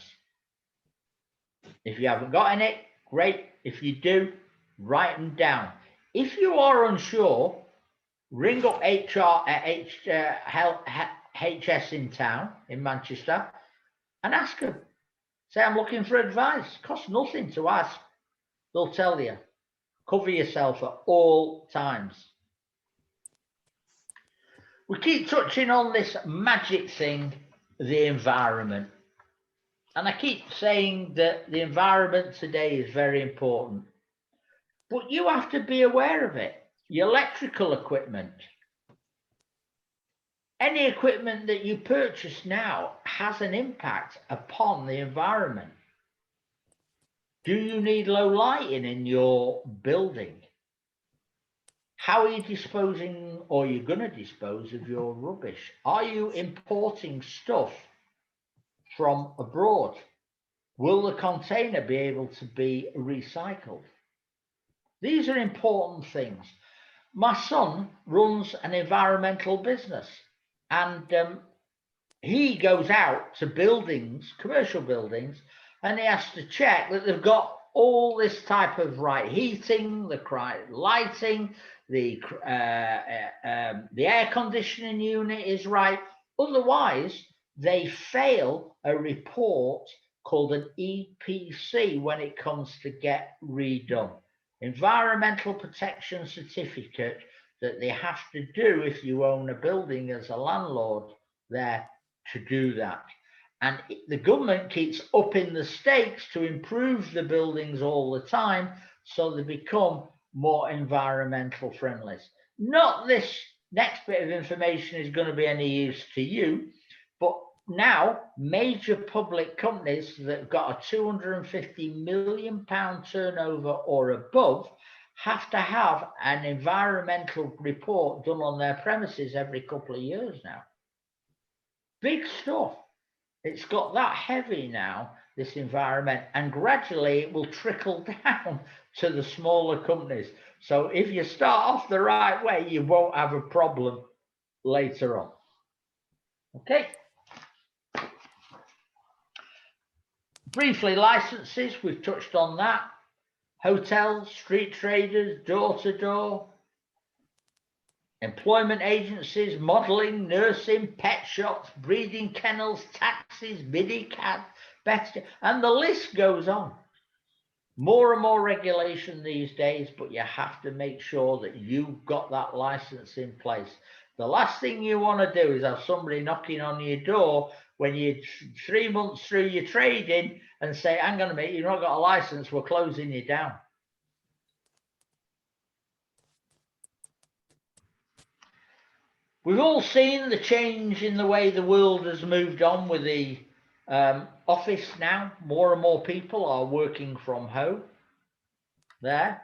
If you haven't got any, great. If you do, write them down. If you are unsure, ring up HR at HS in town, in Manchester, and ask them. Say, I'm looking for advice. Costs nothing to ask. They'll tell you. Cover yourself at all times. We keep touching on this magic thing, the environment. And I keep saying that the environment today is very important. But you have to be aware of it. Your electrical equipment. Any equipment that you purchase now has an impact upon the environment. Do you need low lighting in your building? How are you disposing, or you're going to dispose of your rubbish? Are you importing stuff from abroad? Will the container be able to be recycled? These are important things. My son runs an environmental business, and he goes out to buildings, commercial buildings, and he has to check that they've got all this type of heating, the lighting, the air conditioning unit is right. Otherwise, they fail a report called an EPC when it comes to get redone. Environmental Protection Certificate that they have to do if you own a building as a landlord there to do that. And the government keeps upping the stakes to improve the buildings all the time so they become more environmental friendly. Not this next bit of information is going to be any use to you, but now major public companies that have got a £250 million turnover or above have to have an environmental report done on their premises every couple of years now. Big stuff. It's got that heavy now, this environment, and gradually it will trickle down to the smaller companies. So if you start off the right way, you won't have a problem later on. Okay. Briefly, licenses, we've touched on that. Hotels, street traders, door-to-door. employment agencies, modelling, nursing, pet shops, breeding kennels, taxis, minicab, and the list goes on. More and more regulation these days, but you have to make sure that you've got that license in place. The last thing you want to do is have somebody knocking on your door when you're 3 months through your trading and say, hang on a minute, you've not got a license, we're closing you down. We've all seen the change in the way the world has moved on with the office now. More and more people are working from home there.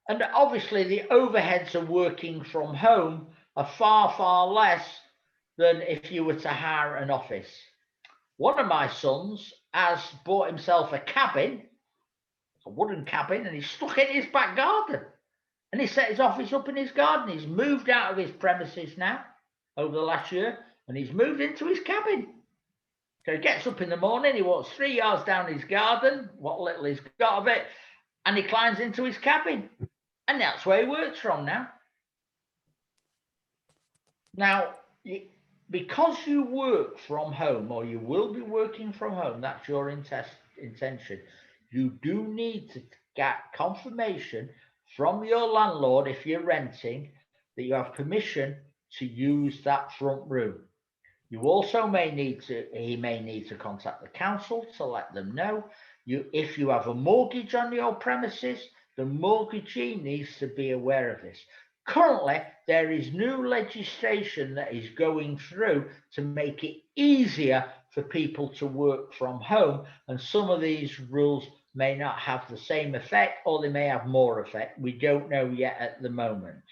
And obviously the overheads of working from home are far, far less than if you were to hire an office. One of my sons has bought himself a cabin, a wooden cabin, and he's stuck it in his back garden. And he set his office up in his garden. He's moved out of his premises now over the last year, and he's moved into his cabin. So he gets up in the morning, he walks 3 yards down his garden, what little he's got of it, and he climbs into his cabin. And that's where he works from now. Now, because you work from home, or you will be working from home, that's your intention, you do need to get confirmation from your landlord, if you're renting, that you have permission to use that front room. You also he may need to contact the council to let them know. If you have a mortgage on your premises, the mortgagee needs to be aware of this. Currently, there is new legislation that is going through to make it easier for people to work from home, and some of these rules may not have the same effect, or they may have more effect. We don't know yet at the moment.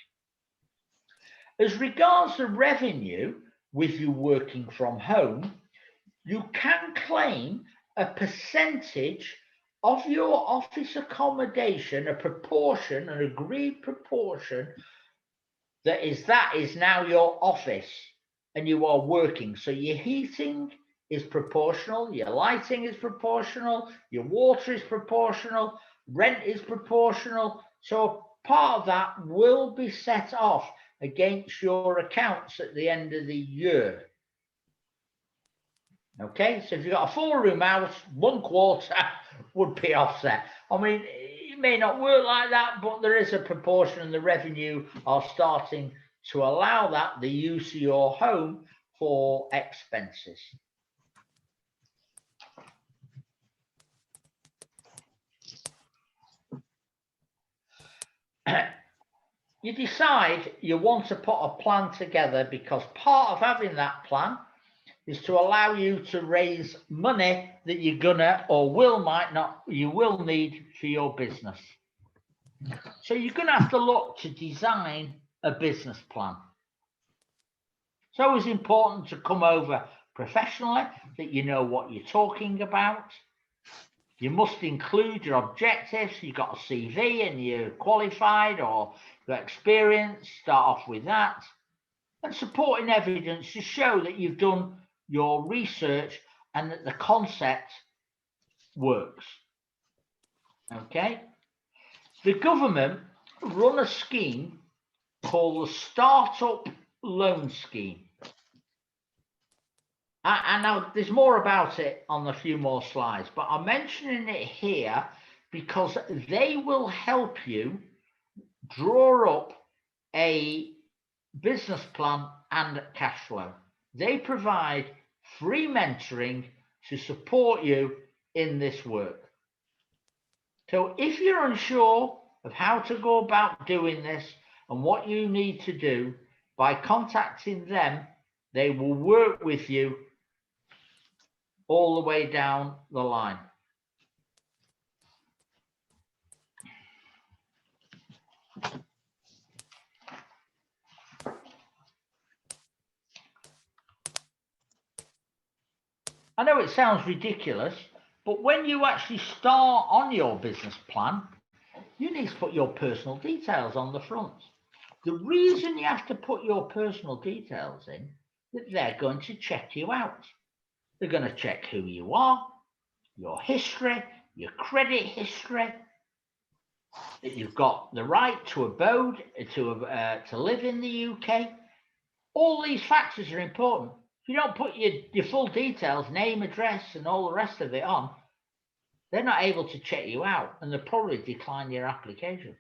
As regards the revenue with you working from home, you can claim a percentage of your office accommodation, a proportion, an agreed proportion, that is now your office and you are working. So your heating is proportional, your lighting is proportional, your water is proportional, rent is proportional. So part of that will be set off against your accounts at the end of the year. Okay, so if you've got a 4-room house, 1/4 would be offset. I mean, it may not work like that, but there is a proportion, and the revenue are starting to allow that, the use of your home for expenses. You decide you want to put a plan together, because part of having that plan is to allow you to raise money that you're gonna or you will need for your business. So you're gonna have to look to design a business plan. It's always important to come over professionally, that you know what you're talking about. You must include your objectives. You've got a CV and you're qualified or got experience, start off with that. And supporting evidence to show that you've done your research and that the concept works. Okay? The government run a scheme called the Startup Loan Scheme. And now there's more about it on a few more slides, but I'm mentioning it here because they will help you draw up a business plan and cash flow. They provide free mentoring to support you in this work. So if you're unsure of how to go about doing this and what you need to do, by contacting them, they will work with you all the way down the line. I know it sounds ridiculous, but when you actually start on your business plan, you need to put your personal details on the front. The reason you have to put your personal details in is that they're going to check you out. They're going to check who you are, your history, your credit history. that you've got the right to abode, to live in the UK. All these factors are important. If you don't put your full details, name, address, and all the rest of it on, they're not able to check you out, and they'll probably decline your application.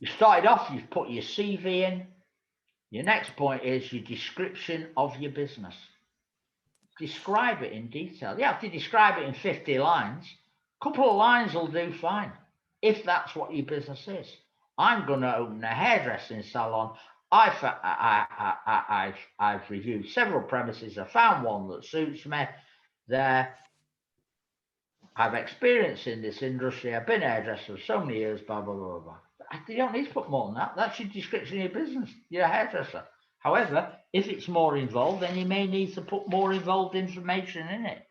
You started off, you've put your CV in. Your next point is your description of your business. Describe it in detail. You have to describe it in 50 lines. A couple of lines will do fine, if that's what your business is. I'm going to open a hairdressing salon. I've reviewed several premises. I found one that suits me. There, I've experience in this industry. I've been a hairdresser for so many years, blah, blah, blah, blah. You don't need to put more than that. That's your description of your business. You're a hairdresser. However, if it's more involved, then you may need to put more involved information in it.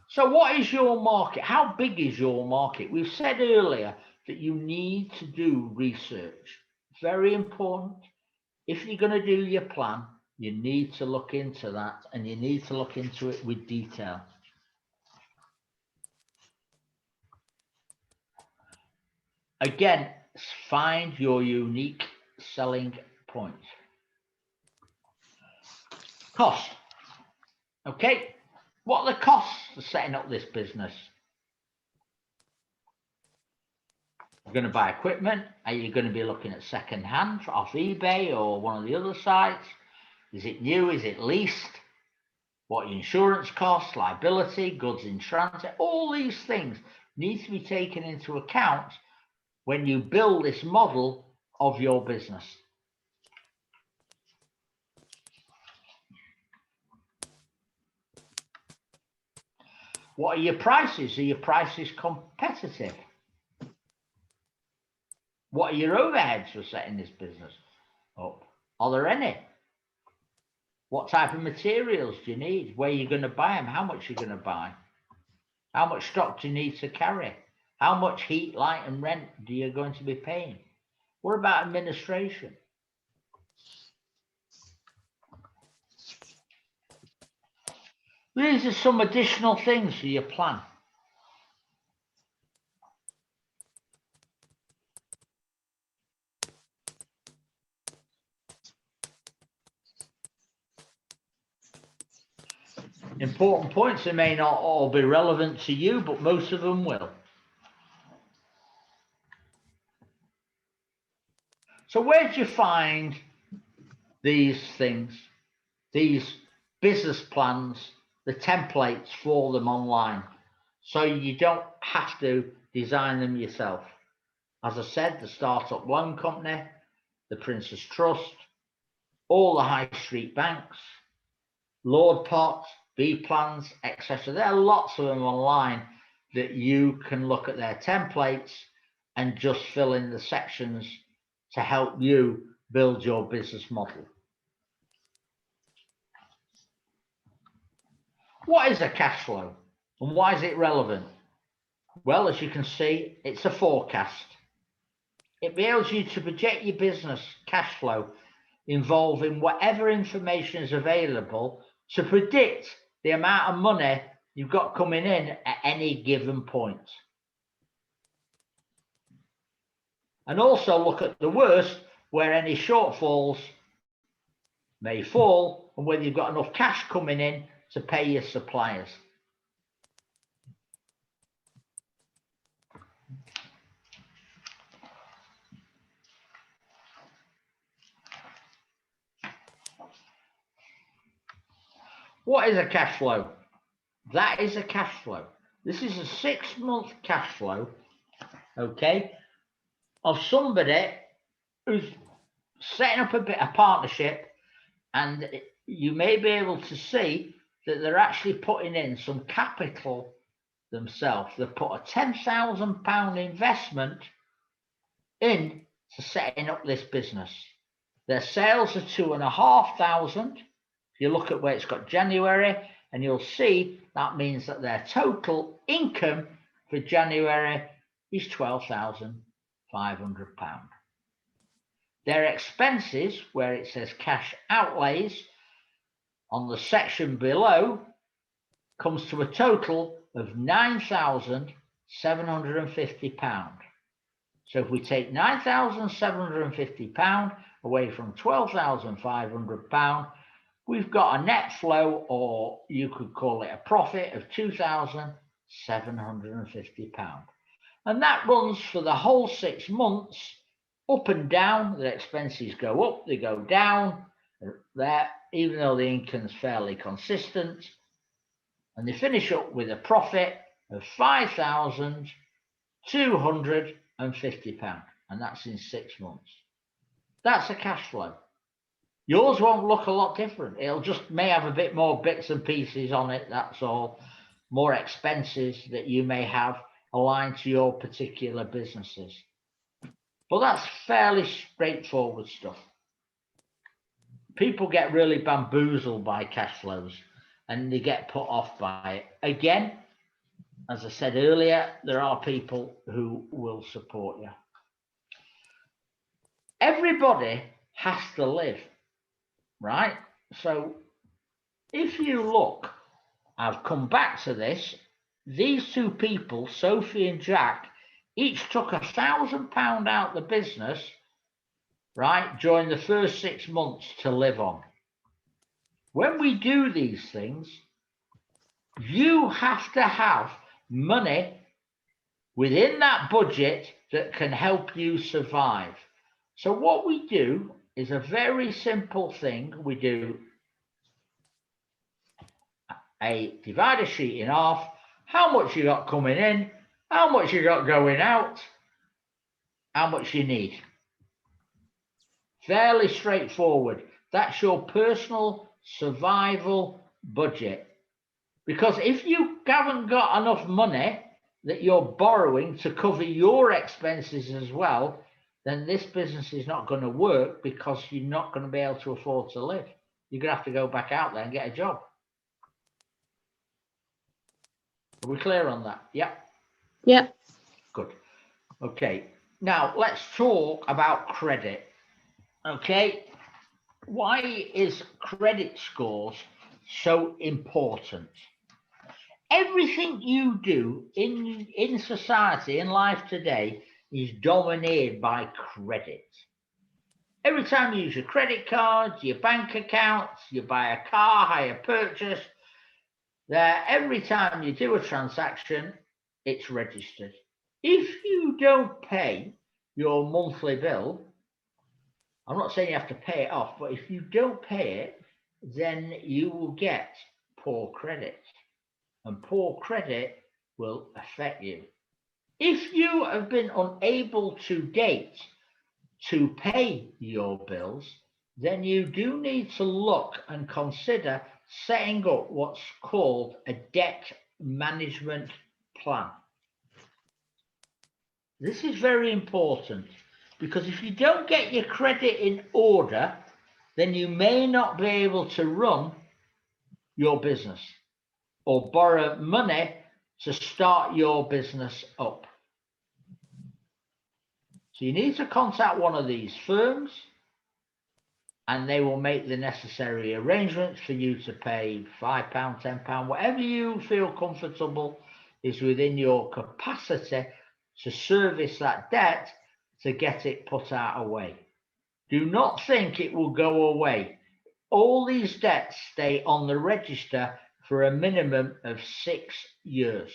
So what is your market? How big is your market? We've said earlier that you need to do research. Very important. If you're going to do your plan, you need to look into that, and you need to look into it with detail. Again, find your unique selling points. Cost. Okay, what are the costs of setting up this business? You're going to buy equipment. Are you going to be looking at second hand off eBay or one of the other sites? Is it new? Is it leased? What are your insurance costs, liability, goods in transit? All these things need to be taken into account when you build this model of your business. What are your prices? Are your prices competitive? What are your overheads for setting this business up? Are there any? What type of materials do you need? Where are you going to buy them? How much are you going to buy? How much stock do you need to carry? How much heat, light, and rent do you going to be paying? What about administration? These are some additional things for your plan. Important points. They may not all be relevant to you, but most of them will. So where do you find these things, these business plans, the templates for them online, so you don't have to design them yourself? As I said, the Startup Loan Company, the Princess Trust, all the high street banks, Lord Pot, B-plans, etc. There are lots of them online that you can look at their templates and just fill in the sections to help you build your business model. What is a cash flow and why is it relevant? Well, as you can see, it's a forecast. It enables you to project your business cash flow involving whatever information is available to predict the amount of money you've got coming in at any given point. And also look at the worst, where any shortfalls may fall and whether you've got enough cash coming in to pay your suppliers. What is a cash flow? That is a cash flow. This is a 6-month cash flow, okay, of somebody who's setting up a partnership, and you may be able to see that they're actually putting in some capital themselves. They've put a £10,000 investment in to setting up this business. Their sales are 2,500. If you look at where it's got January, and you'll see that means that their total income for January is £12,500. Their expenses, where it says cash outlays, on the section below, comes to a total of £9,750. So if we take £9,750 away from £12,500, we've got a net flow, or you could call it a profit, of £2,750. And that runs for the whole 6 months, up and down. The expenses go up, they go down, there, even though the income's fairly consistent. And they finish up with a profit of £5,250, and that's in 6 months. That's a cash flow. Yours won't look a lot different. It'll just may have a bit more bits and pieces on it, that's all. More expenses that you may have aligned to your particular businesses. But that's fairly straightforward stuff. People get really bamboozled by cash flows and they get put off by it. Again, as I said earlier, there are people who will support you. Everybody has to live, right? So if you look, I've come back to this. These two people, Sophie and Jack, each took £1,000 out of the business, right, during the first 6 months to live on. When we do these things, you have to have money within that budget that can help you survive. So what we do is a very simple thing. We do a divider sheet in half, how much you got coming in, how much you got going out, how much you need. Fairly straightforward. That's your personal survival budget. Because if you haven't got enough money that you're borrowing to cover your expenses as well, then this business is not going to work, because you're not going to be able to afford to live. You're going to have to go back out there and get a job. Are we clear on that? Yep. Yep. Good. Okay. Now let's talk about credit. Okay. Why is credit scores so important? Everything you do in society, in life today, is dominated by credit. Every time you use your credit cards, your bank accounts, you buy a car, hire purchase, every time you do a transaction, it's registered. If you don't pay your monthly bill, I'm not saying you have to pay it off, but if you don't pay it, then you will get poor credit. And poor credit will affect you. If you have been unable to date to pay your bills, then you do need to look and consider setting up what's called a debt management plan. This is very important, because if you don't get your credit in order, then you may not be able to run your business or borrow money to start your business up. So you need to contact one of these firms, and they will make the necessary arrangements for you to pay £5, £10, whatever you feel comfortable is within your capacity to service that debt, to get it put out away. Do not think it will go away. All these debts stay on the register for a minimum of 6 years.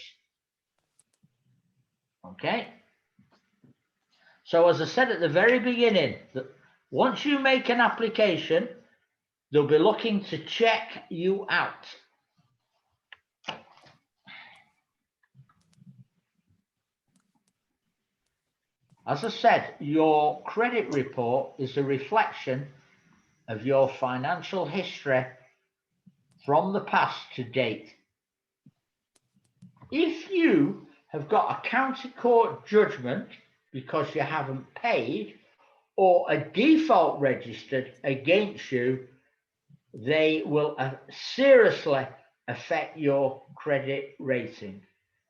Okay? So as I said at the very beginning, that once you make an application, they'll be looking to check you out. As I said, your credit report is a reflection of your financial history from the past to date. If you have got a county court judgment because you haven't paid, or a default registered against you, they will seriously affect your credit rating.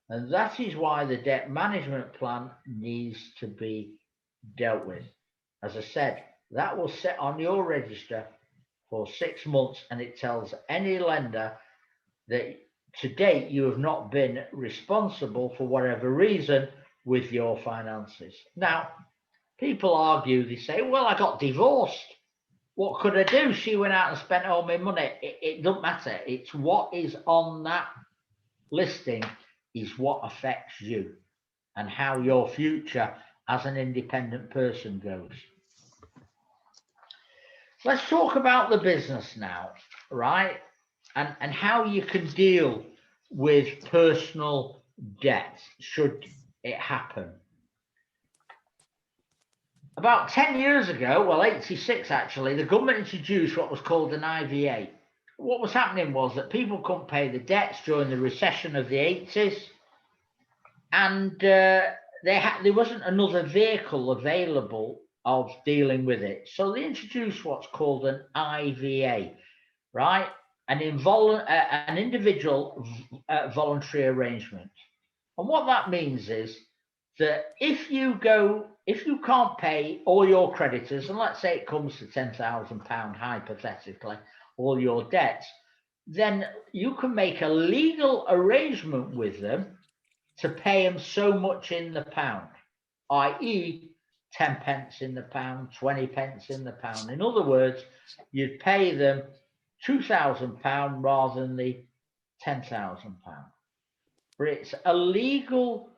And that is why the debt management plan needs to be dealt with. As I said, that will sit on your register for 6 months, and it tells any lender that to date you have not been responsible for whatever reason with your finances. Now, people argue, they say, well, I got divorced. What could I do? She went out and spent all my money. It doesn't matter. It's what is on that listing is what affects you and how your future as an independent person goes. Let's talk about the business now, right? And how you can deal with personal debt should it happen. About 10 years ago, well, 86 actually, the government introduced what was called an IVA. What was happening was that people couldn't pay the debts during the recession of the 80s, and there wasn't another vehicle available of dealing with it. So they introduced what's called an IVA, right? An individual voluntary arrangement. And what that means is that if you can't pay all your creditors, and let's say it comes to £10,000 hypothetically, all your debts, then you can make a legal arrangement with them to pay them so much in the pound, i.e. 10 pence in the pound, 20 pence in the pound. In other words, you'd pay them £2,000 rather than the £10,000. But it's a legal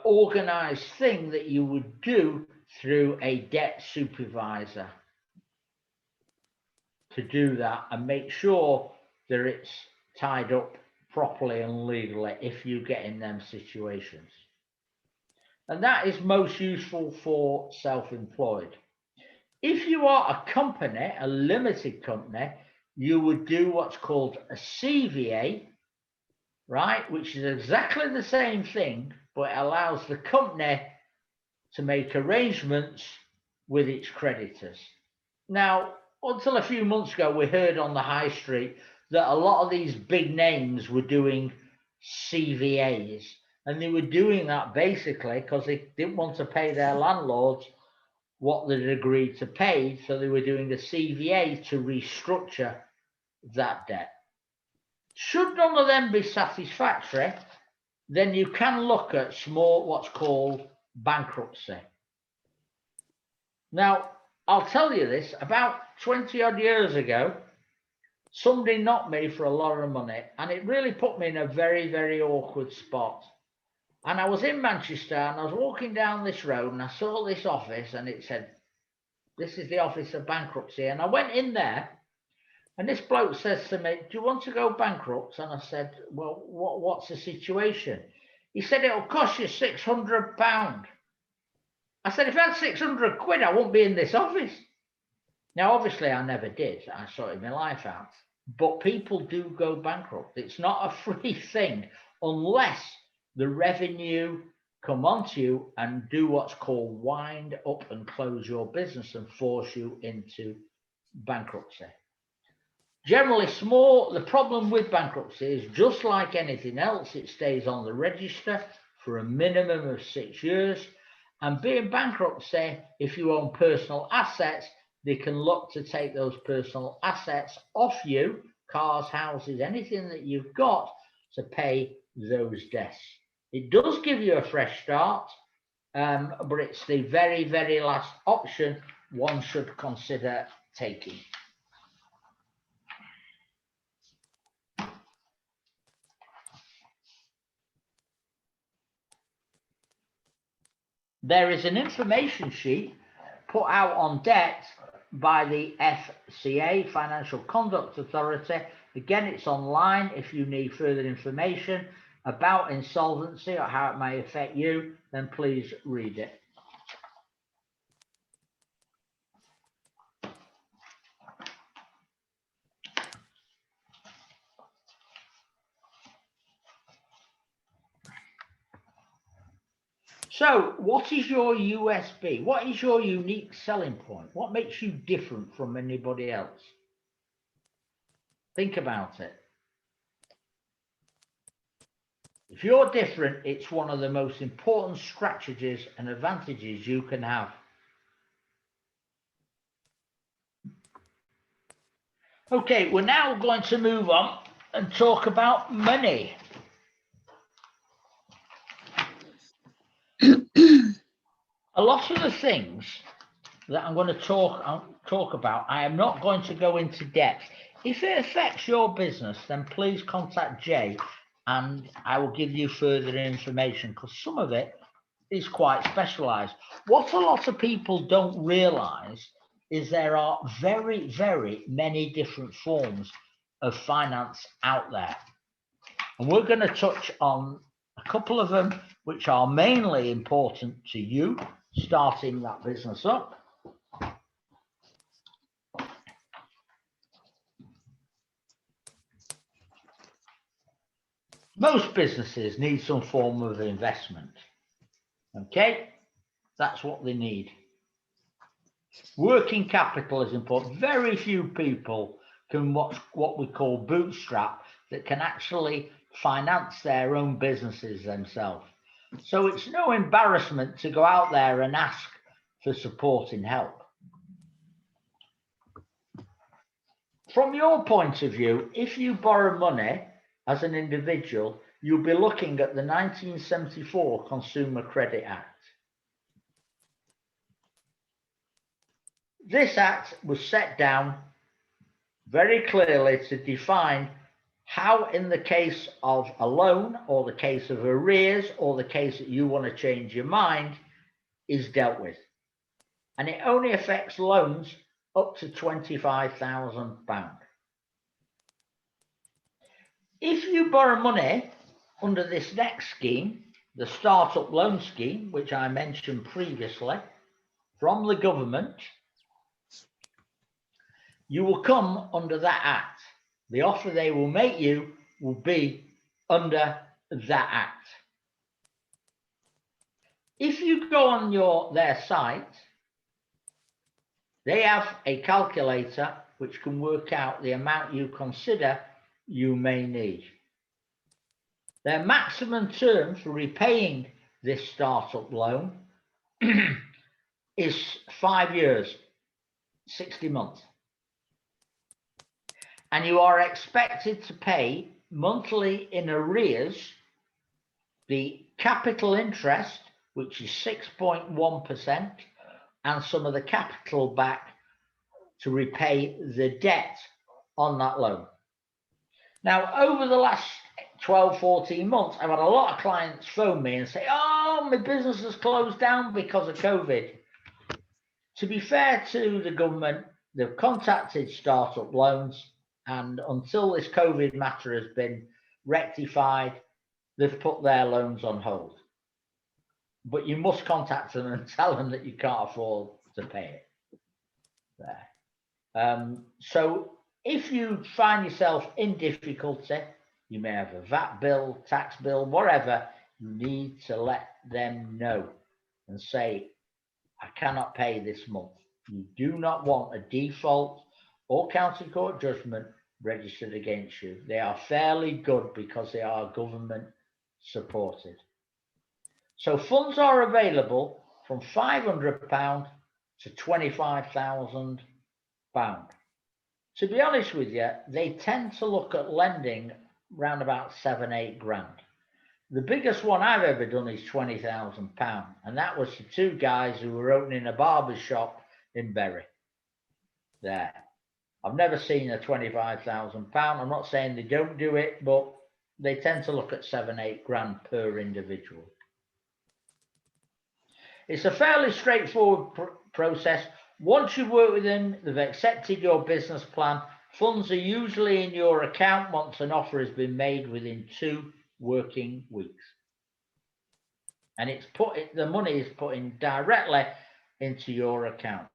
organized thing that you would do through a debt supervisor to do that and make sure that it's tied up properly and legally if you get in them situations. And that is most useful for self-employed. If you are a company, a limited company, you would do what's called a CVA, right? Which is exactly the same thing, but it allows the company to make arrangements with its creditors. Now, until a few months ago, we heard on the high street that a lot of these big names were doing CVAs, and they were doing that basically because they didn't want to pay their landlords what they'd agreed to pay, so they were doing a CVA to restructure that debt. Should none of them be satisfactory, then you can look at what's called bankruptcy. Now, I'll tell you this, about 20 odd years ago, somebody knocked me for a lot of money, and it really put me in a very, very awkward spot. And I was in Manchester, and I was walking down this road, and I saw this office, and it said, this is the office of bankruptcy. And I went in there, and this bloke says to me, do you want to go bankrupt? And I said, well, what's the situation? He said, it'll cost you £600. I said, if I had 600 quid, I wouldn't be in this office. Now, obviously, I never did. I sorted my life out. But people do go bankrupt. It's not a free thing unless the revenue come onto you and do what's called wind up and close your business and force you into bankruptcy. Generally, the problem with bankruptcy is just like anything else, it stays on the register for a minimum of 6 years. And being bankruptcy, if you own personal assets, they can look to take those personal assets off you, cars, houses, anything that you've got, to pay those debts. It does give you a fresh start, but it's the very, very last option one should consider taking. There is an information sheet put out on debt by the FCA, Financial Conduct Authority. Again, it's online if you need further information about insolvency or how it may affect you, then please read it. So, what is your USP? What is your unique selling point? What makes you different from anybody else? Think about it. If you're different, it's one of the most important strategies and advantages you can have. Okay, we're now going to move on and talk about money. A lot of the things that I'm going to talk about, I am not going to go into depth. If it affects your business, then please contact Jay and I will give you further information, because some of it is quite specialized. What a lot of people don't realize is there are very, very many different forms of finance out there. And we're going to touch on a couple of them, which are mainly important to you starting that business up. Most businesses need some form of investment. Okay, that's what they need. Working capital is important. Very few people can what we call bootstrap, that can actually finance their own businesses themselves. So it's no embarrassment to go out there and ask for support and help. From your point of view, if you borrow money as an individual, you'll be looking at the 1974 Consumer Credit Act. This act was set down very clearly to define how, in the case of a loan or the case of arrears or the case that you want to change your mind, is dealt with. And it only affects loans up to £25,000. If you borrow money under this next scheme, the Startup Loan Scheme, which I mentioned previously, from the government, you will come under that act. The offer they will make you will be under that act. If you go on their site, they have a calculator which can work out the amount you consider you may need. Their maximum term for repaying this startup loan is 5 years, 60 months. And you are expected to pay monthly in arrears the capital interest, which is 6.1%, and some of the capital back to repay the debt on that loan. Now, over the last 12, 14 months, I've had a lot of clients phone me and say, oh, my business has closed down because of COVID. To be fair to the government, they've contacted Startup Loans, and until this COVID matter has been rectified, they've put their loans on hold. But you must contact them and tell them that you can't afford to pay it. There. So if you find yourself in difficulty, you may have a VAT bill, tax bill, whatever, you need to let them know and say, I cannot pay this month. You do not want a default or county court judgment registered against you. They are fairly good because they are government supported. So funds are available from £500 to £25,000. To be honest with you, they tend to look at lending around about 7-8 grand. The biggest one I've ever done is £20,000, and that was to two guys who were opening a barber shop in Bury. There. I've never seen a £25,000. I'm not saying they don't do it, but they tend to look at 7-8 grand per individual. It's a fairly straightforward process. Once you work with them, they've accepted your business plan. Funds are usually in your account once an offer has been made within 2 working weeks. And it's the money is put in directly into your account.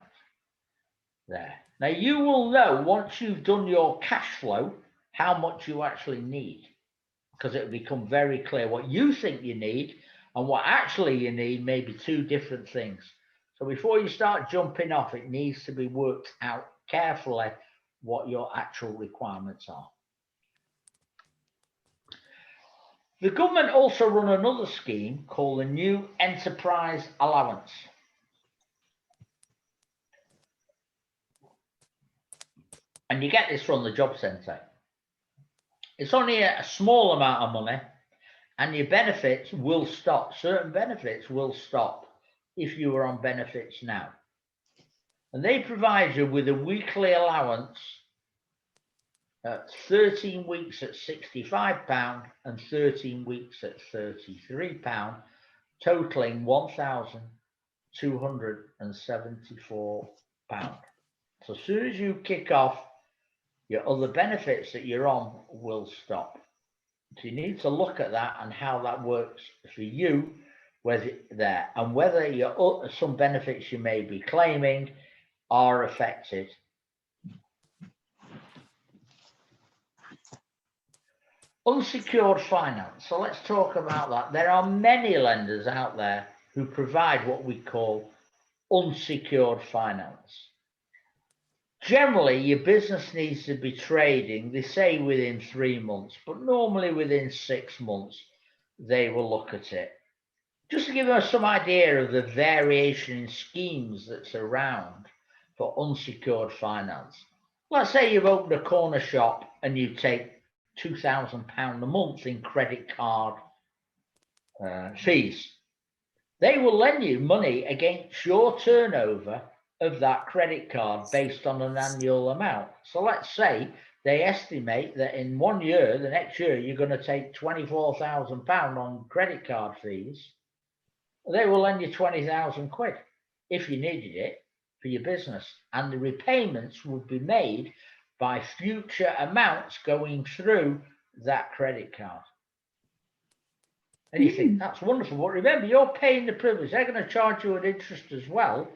There. Now you will know once you've done your cash flow how much you actually need, because it will become very clear what you think you need and what actually you need may be 2 different things. So before you start jumping off, it needs to be worked out carefully what your actual requirements are. The government also run another scheme called the New Enterprise Allowance. and you get this from the job centre. It's only a small amount of money, and your benefits will stop. Certain benefits will stop if you are on benefits now. And they provide you with a weekly allowance at 13 weeks at £65 and 13 weeks at £33, totaling £1,274. So as soon as you kick off, your other benefits that you're on will stop. So you need to look at that and how that works for you, whether there and whether your some benefits you may be claiming are affected. Unsecured finance. So let's talk about that. There are many lenders out there who provide what we call unsecured finance. Generally, your business needs to be trading, they say within 3 months, but normally within 6 months, they will look at it. Just to give us some idea of the variation in schemes that's around for unsecured finance. Let's say you've opened a corner shop and you take £2,000 a month in credit card fees. They will lend you money against your turnover of that credit card based on an annual amount. So let's say they estimate that in 1 year, the next year, you're going to take £24,000 on credit card fees. They will lend you 20,000 quid if you needed it for your business, and the repayments would be made by future amounts going through that credit card. And you think that's wonderful, but remember, you're paying the privilege. They're going to charge you an interest as well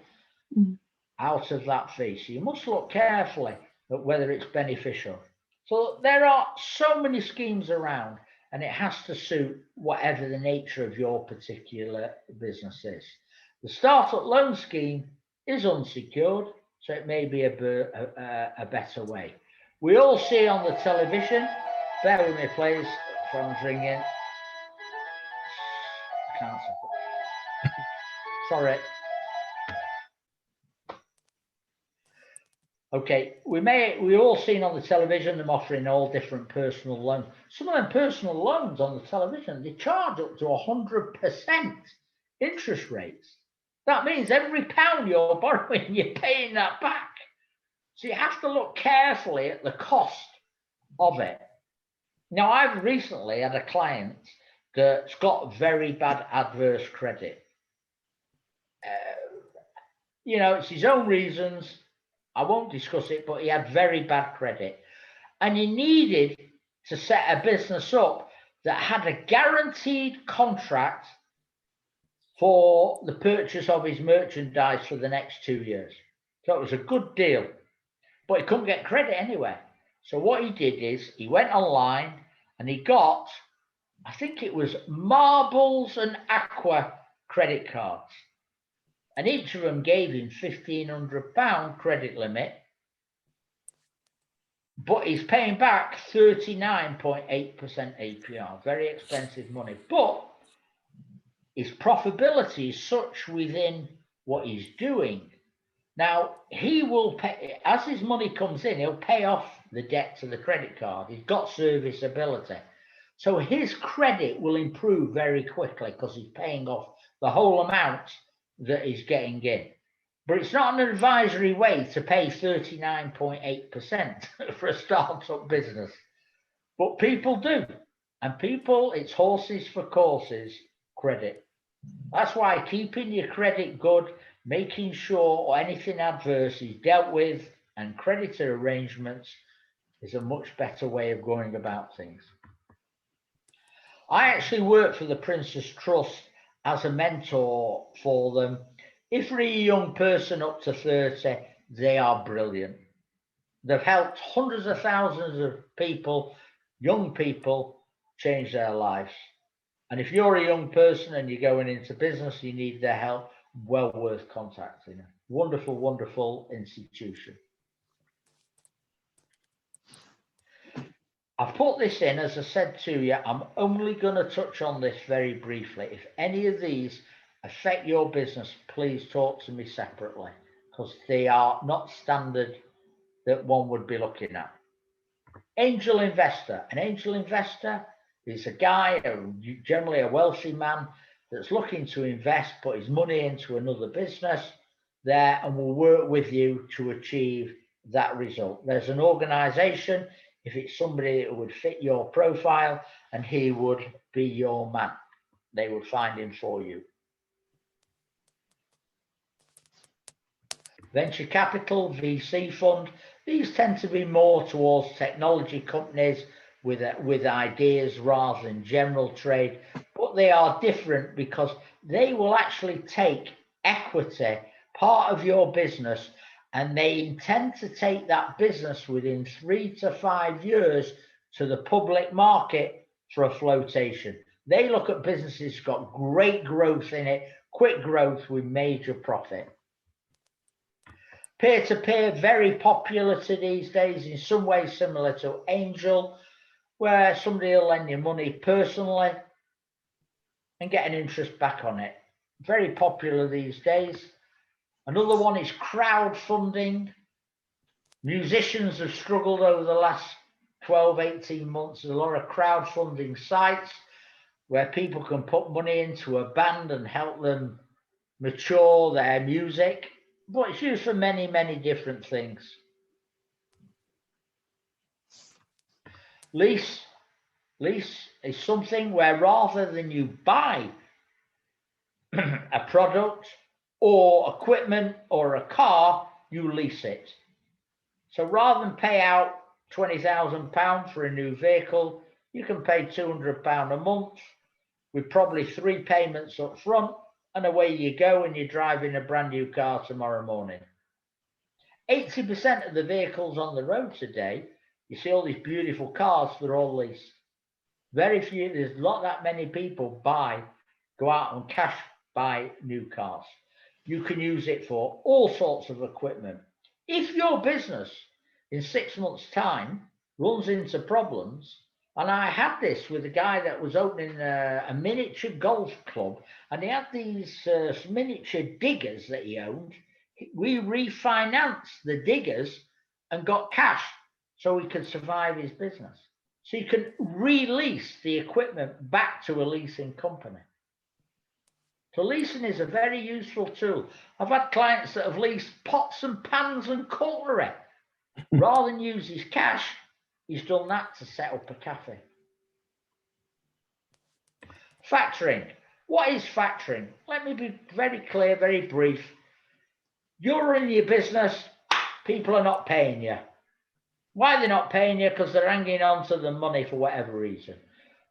out of that fee. So you must look carefully at whether it's beneficial. So there are so many schemes around, and it has to suit whatever the nature of your particular business is. The startup loan scheme is unsecured, so it may be a better way. We all see on the television, bear with me please, phone's ringing. I can't see. Sorry. Okay, we all seen on the television them offering all different personal loans. Some of them personal loans on the television, they charge up to 100% interest rates. That means every pound you're borrowing, you're paying that back. So you have to look carefully at the cost of it. Now, I've recently had a client that's got very bad adverse credit. It's his own reasons. I won't discuss it, but he had very bad credit. And he needed to set a business up that had a guaranteed contract for the purchase of his merchandise for the next 2 years. So it was a good deal, but he couldn't get credit anywhere. So what he did is he went online and he got, I think it was Marbles and Aqua credit cards. And each of them gave him £1,500 credit limit, but he's paying back 39.8% APR, very expensive money. But his profitability is such within what he's doing. Now, he will pay, as his money comes in, he'll pay off the debt to the credit card. He's got serviceability. So his credit will improve very quickly because he's paying off the whole amount that he's getting in. But it's not an advisory way to pay 39.8% for a startup business. But people do. And people, it's horses for courses credit. That's why keeping your credit good, making sure anything adverse is dealt with, and creditor arrangements is a much better way of going about things. I actually work for the Princess Trust as a mentor for them. If you're a young person up to 30, they are brilliant. They've helped hundreds of thousands of people, young people, change their lives. And if you're a young person and you're going into business, you need their help, well worth contacting them. Wonderful, wonderful institution. I've put this in, as I said to you, I'm only going to touch on this very briefly. If any of these affect your business, please talk to me separately, because they are not standard that one would be looking at. Angel investor. An angel investor is a guy, generally a wealthy man, that's looking to invest, put his money into another business there, and will work with you to achieve that result. There's an organization, if it's somebody that would fit your profile, and he would be your man. They would find him for you. Venture capital, VC fund. These tend to be more towards technology companies with ideas rather than general trade, but they are different because they will actually take equity, part of your business, and they intend to take that business within 3 to 5 years to the public market for a flotation. They look at businesses got great growth in it, quick growth with major profit. Peer-to-peer, very popular to these days, in some ways similar to angel, where somebody will lend you money personally and get an interest back on it. Very popular these days. Another one is crowdfunding. Musicians have struggled over the last 12, 18 months. There's a lot of crowdfunding sites where people can put money into a band and help them mature their music. But it's used for many, many different things. Lease. Lease is something where rather than you buy a product or equipment or a car, you lease it. So rather than pay out £20,000 for a new vehicle, you can pay £200 a month with probably 3 payments up front, and away you go, and you're driving a brand new car tomorrow morning. 80% of the vehicles on the road today, you see all these beautiful cars, they're all leased. Very few, there's not that many people go out and cash buy new cars. You can use it for all sorts of equipment. If your business in 6 months' time runs into problems, and I had this with a guy that was opening a miniature golf club, and he had these miniature diggers that he owned. We refinanced the diggers and got cash so he could survive his business. So you can release the equipment back to a leasing company. So leasing is a very useful tool. I've had clients that have leased pots and pans and cutlery. Rather than use his cash, he's done that to set up a cafe. Factoring. What is factoring? Let me be very clear, very brief. You're in your business, people are not paying you. Why they're not paying you? Because they're hanging on to the money for whatever reason.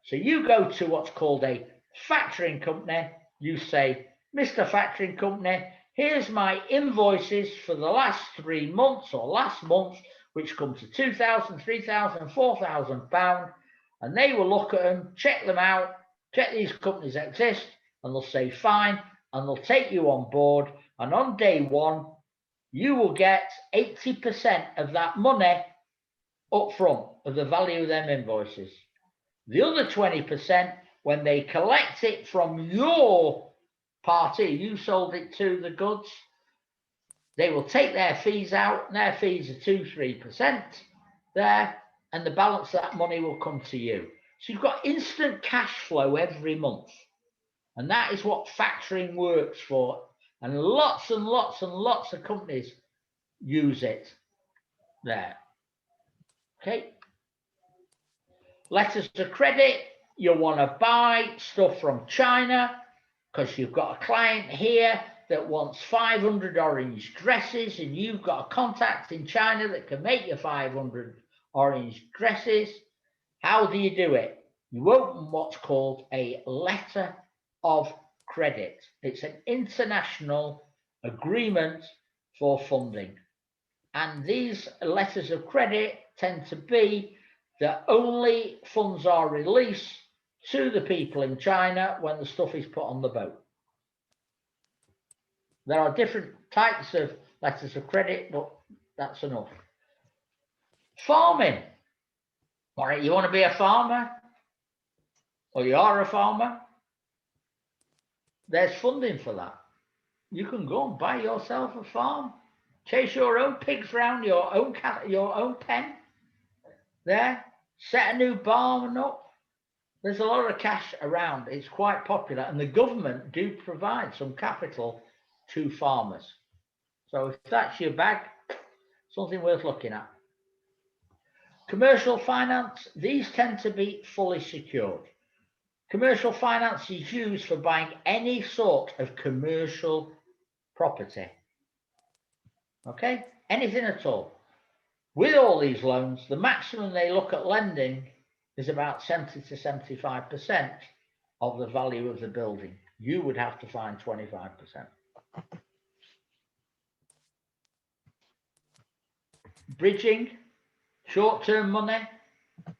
So you go to what's called a factoring company. You say, Mr. Factoring Company, here's my invoices for the last 3 months or last month, which come to £2,000, £3,000, £4,000, and they will look at them, check them out, check these companies exist, and they'll say fine, and they'll take you on board, and on day one, you will get 80% of that money up front of the value of them invoices. The other 20%, when they collect it from your party, you sold it to the goods, they will take their fees out, and their fees are 2-3% there, and the balance of that money will come to you. So you've got instant cash flow every month. And that is what factoring works for. And lots and lots and lots of companies use it there. Okay. Letters of credit. You'll want to buy stuff from China because you've got a client here that wants 500 orange dresses, and you've got a contact in China that can make you 500 orange dresses. How do you do it? You open what's called a letter of credit. It's an international agreement for funding. And these letters of credit tend to be that only funds are released to the people in China when the stuff is put on the boat. There are different types of letters of credit, but that's enough. Farming. All right, you want to be a farmer? Or you are a farmer? There's funding for that. You can go and buy yourself a farm. chase your own pigs round your own pen. There, set a new barn up. There's a lot of cash around. It's quite popular, and the government do provide some capital to farmers. So if that's your bag, something worth looking at. Commercial finance, these tend to be fully secured. Commercial finance is used for buying any sort of commercial property. Okay, anything at all. With all these loans, the maximum they look at lending is about 70 to 75% of the value of the building. You would have to find 25%. Bridging, short-term money.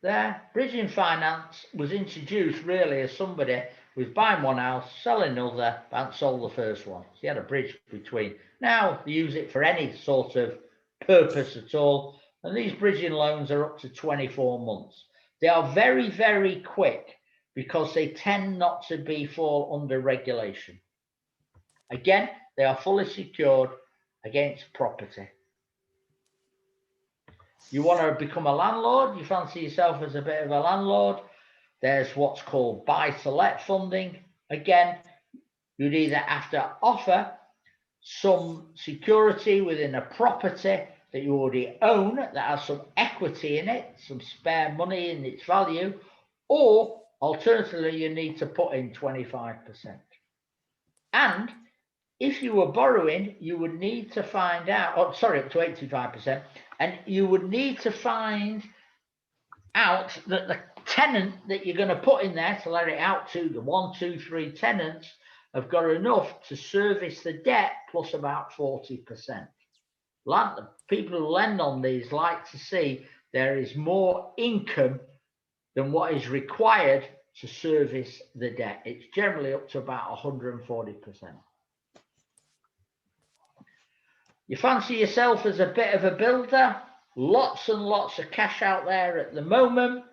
There, bridging finance was introduced really as somebody was buying one house, selling another, and sold the first one. So you had a bridge between. Now they use it for any sort of purpose at all. And these bridging loans are up to 24 months. They are very, very quick because they tend not to fall under regulation. Again, they are fully secured against property. You want to become a landlord, you fancy yourself as a bit of a landlord, there's what's called buy-to-let funding. Again, you'd either have to offer some security within a property that you already own that has some equity in it, some spare money in its value, or alternatively, you need to put in 25%. And if you were borrowing, you would need to find out, up to 85%, and you would need to find out that the tenant that you're going to put in there to let it out to, the 1, 2, 3 tenants, have got enough to service the debt plus about 40%. The people who lend on these like to see there is more income than what is required to service the debt. It's generally up to about 140%. You fancy yourself as a bit of a builder, lots and lots of cash out there at the moment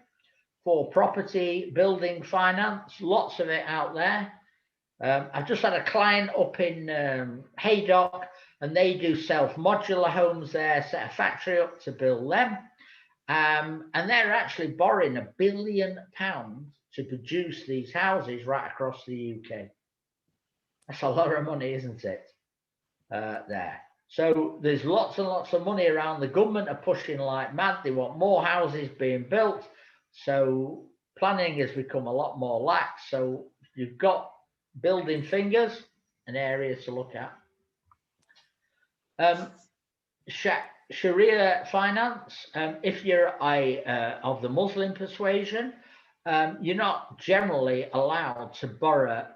for property building finance, lots of it out there. I've just had a client up in Haydock, and they do self-modular homes there, set a factory up to build them. And they're actually borrowing £1 billion to produce these houses right across the UK. That's a lot of money, isn't it? There. So there's lots and lots of money around. The government are pushing like mad. They want more houses being built. So planning has become a lot more lax. So you've got building fingers, an area to look at. Sharia finance, if you're of the Muslim persuasion, you're not generally allowed to borrow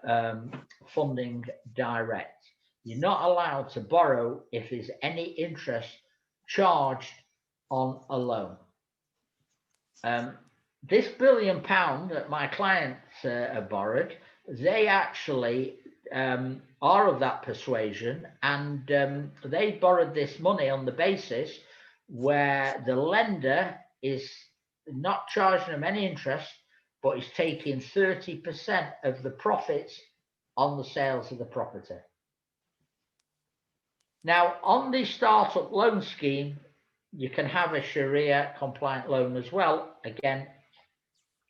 funding direct. You're not allowed to borrow if there's any interest charged on a loan. This £1 billion that my clients have borrowed, they actually are of that persuasion, and they borrowed this money on the basis where the lender is not charging them any interest, but is taking 30% of the profits on the sales of the property. Now, on the startup loan scheme, you can have a Sharia compliant loan as well, again,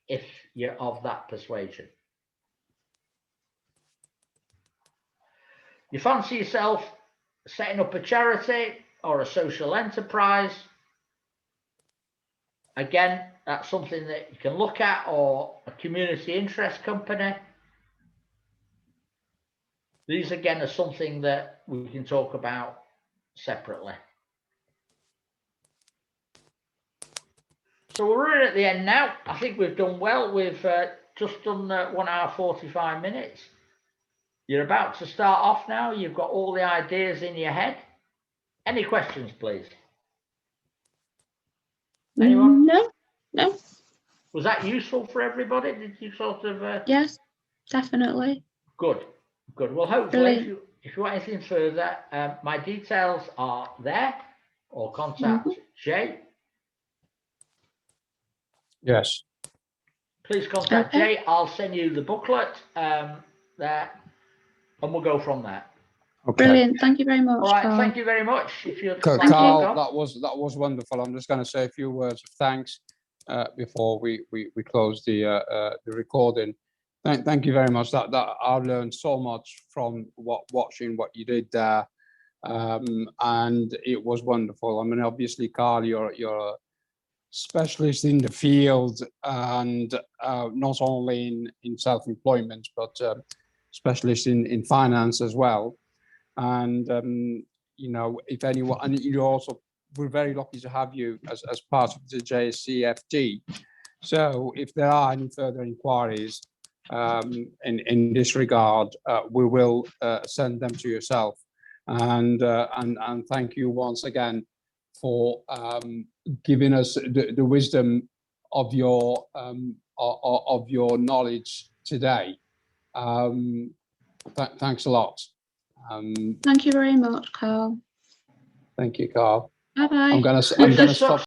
if you're of that persuasion. You fancy yourself setting up a charity or a social enterprise, again, that's something that you can look at, or a community interest company. These again are something that we can talk about separately. So we're running at the end now. I think we've done well. We've just done 1 hour 45 minutes. You're about to start off now. You've got all the ideas in your head. Any questions, please? Anyone? No. Was that useful for everybody? Did you sort of... Yes, definitely. Good. Well, hopefully, if you want anything further, my details are there, or contact Jay. Yes. Please contact Jay. I'll send you the booklet there, and we'll go from there. Okay. Brilliant. Thank you very much, All right, Carl. thank you very much. If you'd Carl, like to go. that was wonderful. I'm just going to say a few words of thanks before we close the recording. Thank you very much. That I've learned so much from watching what you did there, and it was wonderful. I mean, obviously, Carl, you're a specialist in the field, and not only in self-employment, but specialist in finance as well. And you know, if anyone, and you also, we're very lucky to have you as part of the JcFT. So if there are any further inquiries in this regard, we will send them to yourself. And thank you once again for giving us the wisdom of your knowledge today. Thanks a lot. Thank you very much, Carl. Thank you, Carl. Bye-bye. I'm gonna stop.